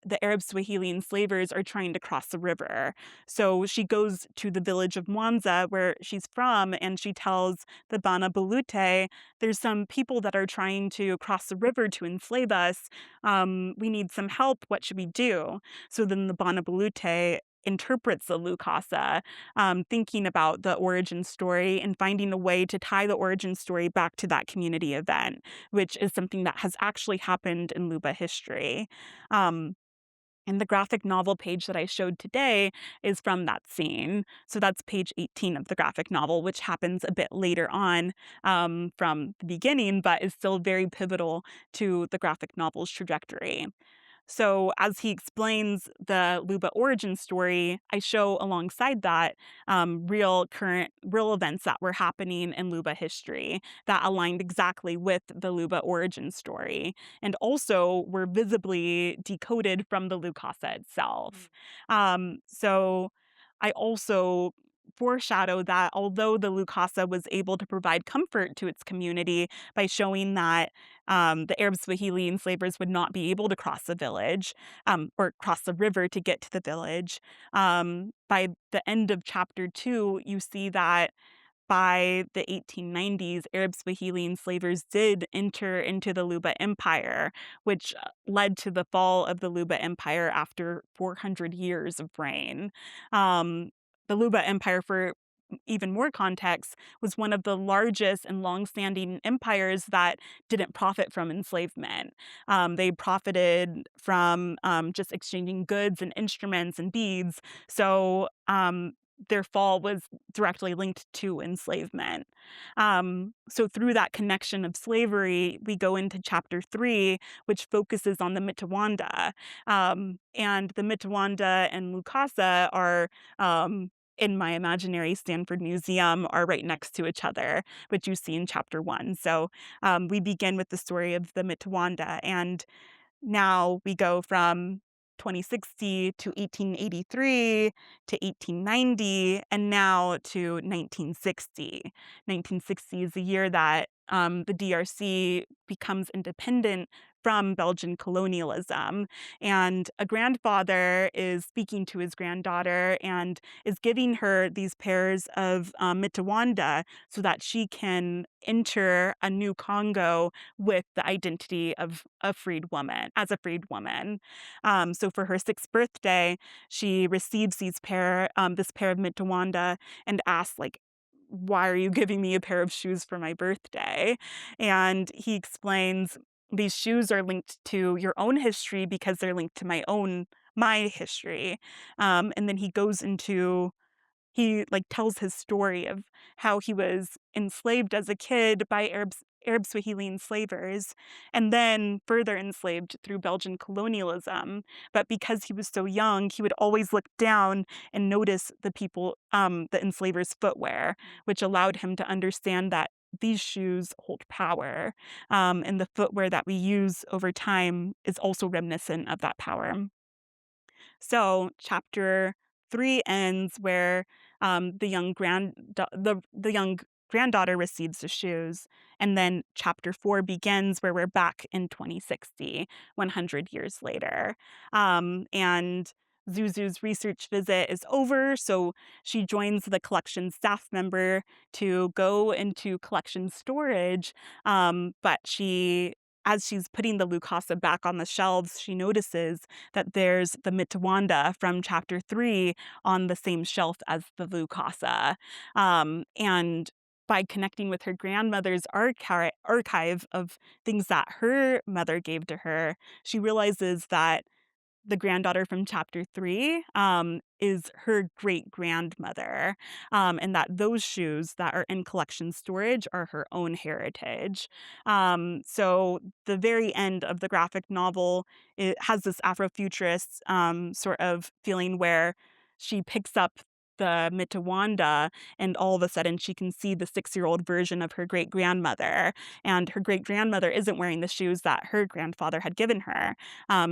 the Arab Swahili enslavers are trying to cross the river. So she goes to the village of Mwanza, where she's from, and she tells the Bana Balute, "There's some people that are trying to cross the river to enslave us. We need some help. What should we do?" So then the Bana Balute interprets the Lukasa, thinking about the origin story and finding a way to tie the origin story back to that community event, which is something that has actually happened in Luba history. And the graphic novel page that I showed today is from that scene. So that's page 18 of the graphic novel, which happens a bit later on from the beginning, but is still very pivotal to the graphic novel's trajectory. So as he explains the Luba origin story, I show alongside that real events that were happening in Luba history that aligned exactly with the Luba origin story, and also were visibly decoded from the Lukasa itself. So I also foreshadow that although the Lukasa was able to provide comfort to its community by showing that the Arab Swahili enslavers would not be able to cross the village or cross the river to get to the village. By the end of chapter 2, you see that by the 1890s, Arab Swahili enslavers did enter into the Luba Empire, which led to the fall of the Luba Empire after 400 years of reign. The Luba Empire, for even more context, was one of the largest and longstanding empires that didn't profit from enslavement. They profited from just exchanging goods and instruments and beads. So their fall was directly linked to enslavement. So through that connection of slavery, we go into chapter 3, which focuses on the Mitawanda. And the Mitawanda and Lukasa are in my imaginary Stanford Museum are right next to each other, which you see in chapter 1. So we begin with the story of the Mitawanda, and now we go from 2060 to 1883 to 1890, and now to 1960. 1960 is the year that the DRC becomes independent from Belgian colonialism. And a grandfather is speaking to his granddaughter and is giving her these pairs of Mitawanda so that she can enter a new Congo with the identity of a freed woman, as a freed woman. So for her 6th birthday, she receives this pair of Mitawanda and asks, like, why are you giving me a pair of shoes for my birthday? And he explains these shoes are linked to your own history because they're linked to my history. And then he like tells his story of how he was enslaved as a kid by Arab Swahili enslavers, and then further enslaved through Belgian colonialism. But because he was so young, he would always look down and notice the enslavers' footwear, which allowed him to understand that these shoes hold power. And the footwear that we use over time is also reminiscent of that power. So chapter 3 ends where the young granddaughter receives the shoes, and then chapter 4 begins where we're back in 2060, 100 years later. And Zuzu's research visit is over, so she joins the collection staff member to go into collection storage. But as she's putting the Lukasa back on the shelves, she notices that there's the Mitawanda from chapter 3 on the same shelf as the Lukasa. And by connecting with her grandmother's archive of things that her mother gave to her, she realizes that the granddaughter from chapter 3 is her great grandmother, and that those shoes that are in collection storage are her own heritage. So the very end of the graphic novel, it has this Afrofuturist sort of feeling where she picks up the Mitawanda, and all of a sudden she can see the 6-year-old version of her great grandmother, and her great grandmother isn't wearing the shoes that her grandfather had given her.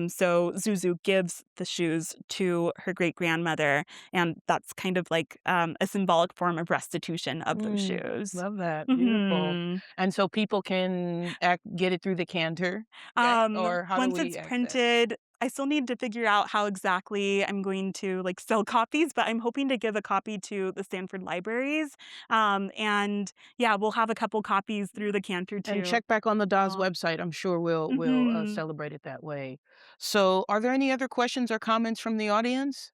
So Zuzu gives the shoes to her great grandmother, and that's kind of like a symbolic form of restitution of those shoes. Love that. Beautiful. Mhm. And so people can get it through the canter, right? Or how do Once we it's access? printed, I still need to figure out how exactly I'm going to like sell copies, but I'm hoping to give a copy to the Stanford libraries. And yeah, we'll have a couple copies through the canter And too. check back on the DAAAS Oh. website. I'm sure we'll Mhm. celebrate it that way. So, are there any other questions or comments from the audience?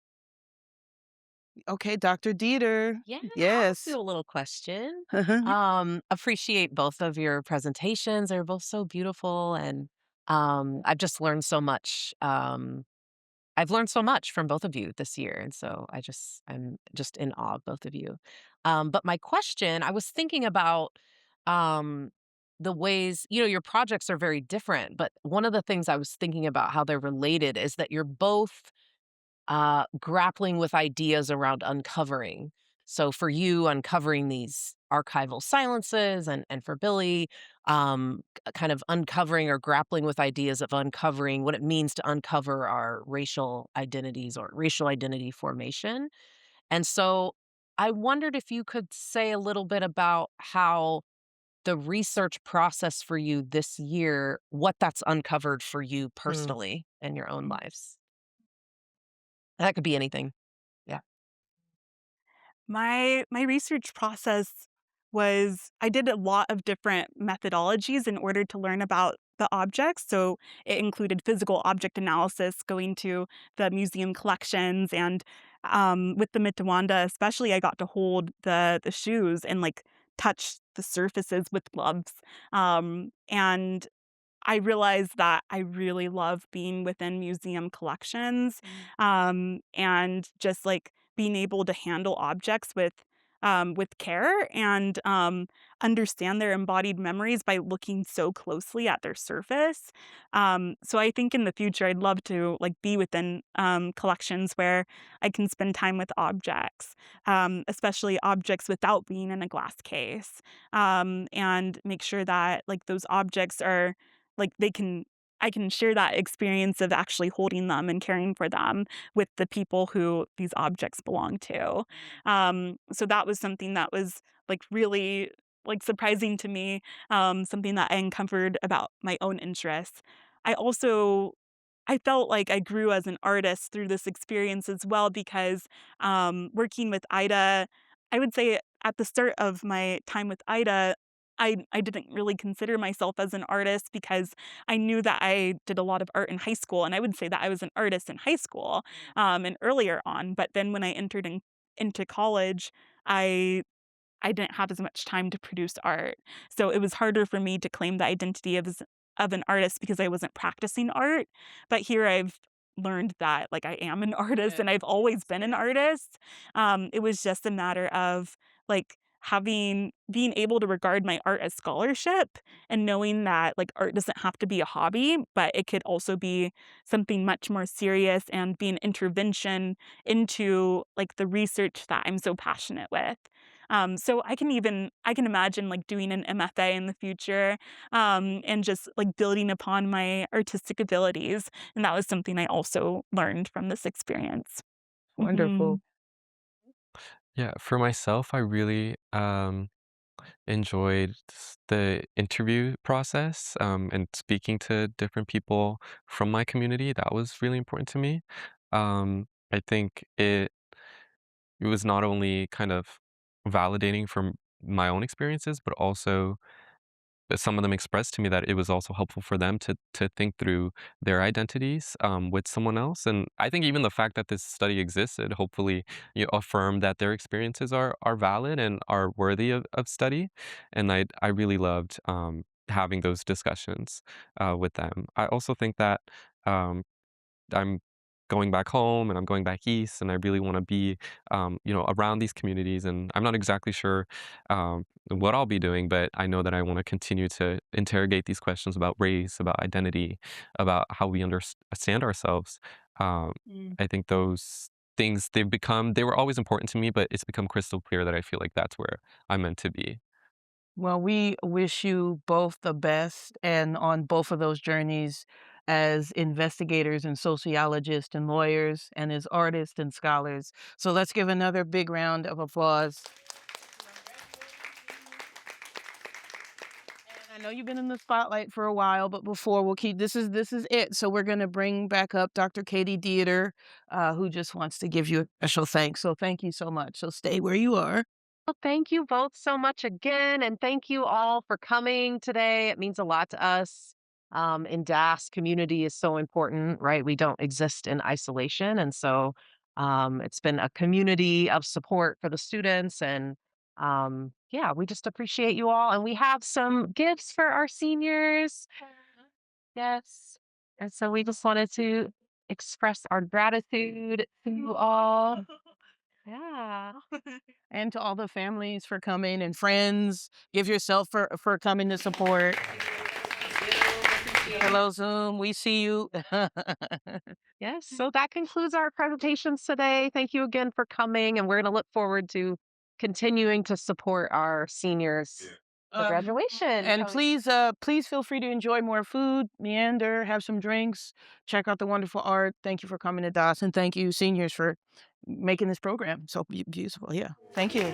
Okay, Dr. Dieter. Yeah, I'll Yes. do a little question. Uh-huh. Appreciate both of your presentations. They're both so beautiful, and I've just learned so much. I've learned so much from both of you this year, and so I'm just in awe of both of you. But my question, I was thinking about um, the ways, your projects are very different, but one of the things I was thinking about how they're related is that you're both grappling with ideas around uncovering. So for you, uncovering these archival silences, and for Billy, kind of uncovering or grappling with ideas of uncovering what it means to uncover our racial identities or racial identity formation. And so I wondered if you could say a little bit about how the research process for you this year, what that's uncovered for you Mm. personally in your own lives. That could be anything. Yeah. My research process was I did a lot of different methodologies in order to learn about the objects. So it included physical object analysis, going to the museum collections, and with the Mitawanda, especially, I got to hold the shoes and like touch the surfaces with gloves. And I realized that I really love being within museum collections, and just like being able to handle objects with care, and understand their embodied memories by looking so closely at their surface. So I think in the future I'd love to like be within collections where I can spend time with objects, especially objects without being in a glass case, and make sure that like those objects are like I can share that experience of actually holding them and caring for them with the people who these objects belong to. So that was something that was like really like surprising to me, something that I uncovered about my own interests. I felt like I grew as an artist through this experience as well because working with Ida, I would say at the start of my time with Ida, I didn't really consider myself as an artist because I knew that I did a lot of art in high school, and I would say that I was an artist in high school, and earlier on. But then when I entered into college, I I didn't have as much time to produce art. So it was harder for me to claim the identity of an artist because I wasn't practicing art. But here I've learned that like I am an artist and I've always been an artist. It was just a matter of like being able to regard my art as scholarship and knowing that like art doesn't have to be a hobby, but it could also be something much more serious and be an intervention into like the research that I'm so passionate with. So I can imagine like doing an MFA in the future, and just like building upon my artistic abilities. And that was something I also learned from this experience. Wonderful. Yeah, for myself, I really enjoyed the interview process and speaking to different people from my community. That was really important to me. I think it was not only kind of validating from my own experiences, but also some of them expressed to me that it was also helpful for them to think through their identities with someone else. And I think even the fact that this study existed, hopefully, affirmed that their experiences are valid and are worthy of study. And I really loved having those discussions with them. I also think that um, I'm going back home and I'm going back east, and I really want to be, around these communities. And I'm not exactly sure what I'll be doing, but I know that I want to continue to interrogate these questions about race, about identity, about how we understand ourselves. Um, I think those things they were always important to me, but it's become crystal clear that I feel like that's where I'm meant to be. Well, we wish you both the best and on both of those journeys as investigators and sociologists and lawyers and as artists and scholars. So let's give another big round of applause. And I know you've been in the spotlight for a while, but before we'll keep this is it. So we're going to bring back up Dr. Katie Dieter, who just wants to give you a special thanks. So thank you so much. So stay where you are. Well, thank you both so much again. And thank you all for coming today. It means a lot to us. In DAAS, community is so important, right? We don't exist in isolation. And so it's been a community of support for the students. And yeah, we just appreciate you all. And we have some gifts for our seniors. Yes. And so we just wanted to express our gratitude to you all. Yeah. And to all the families for coming and friends. Give yourself for coming to support. Hello, Zoom. We see you. Yes. So that concludes our presentations today. Thank you again for coming. And we're going to look forward to continuing to support our seniors for graduation. And please feel free to enjoy more food, meander, have some drinks, check out the wonderful art. Thank you for coming to DAAS, and thank you, seniors, for making this program so beautiful. Yeah. Thank you.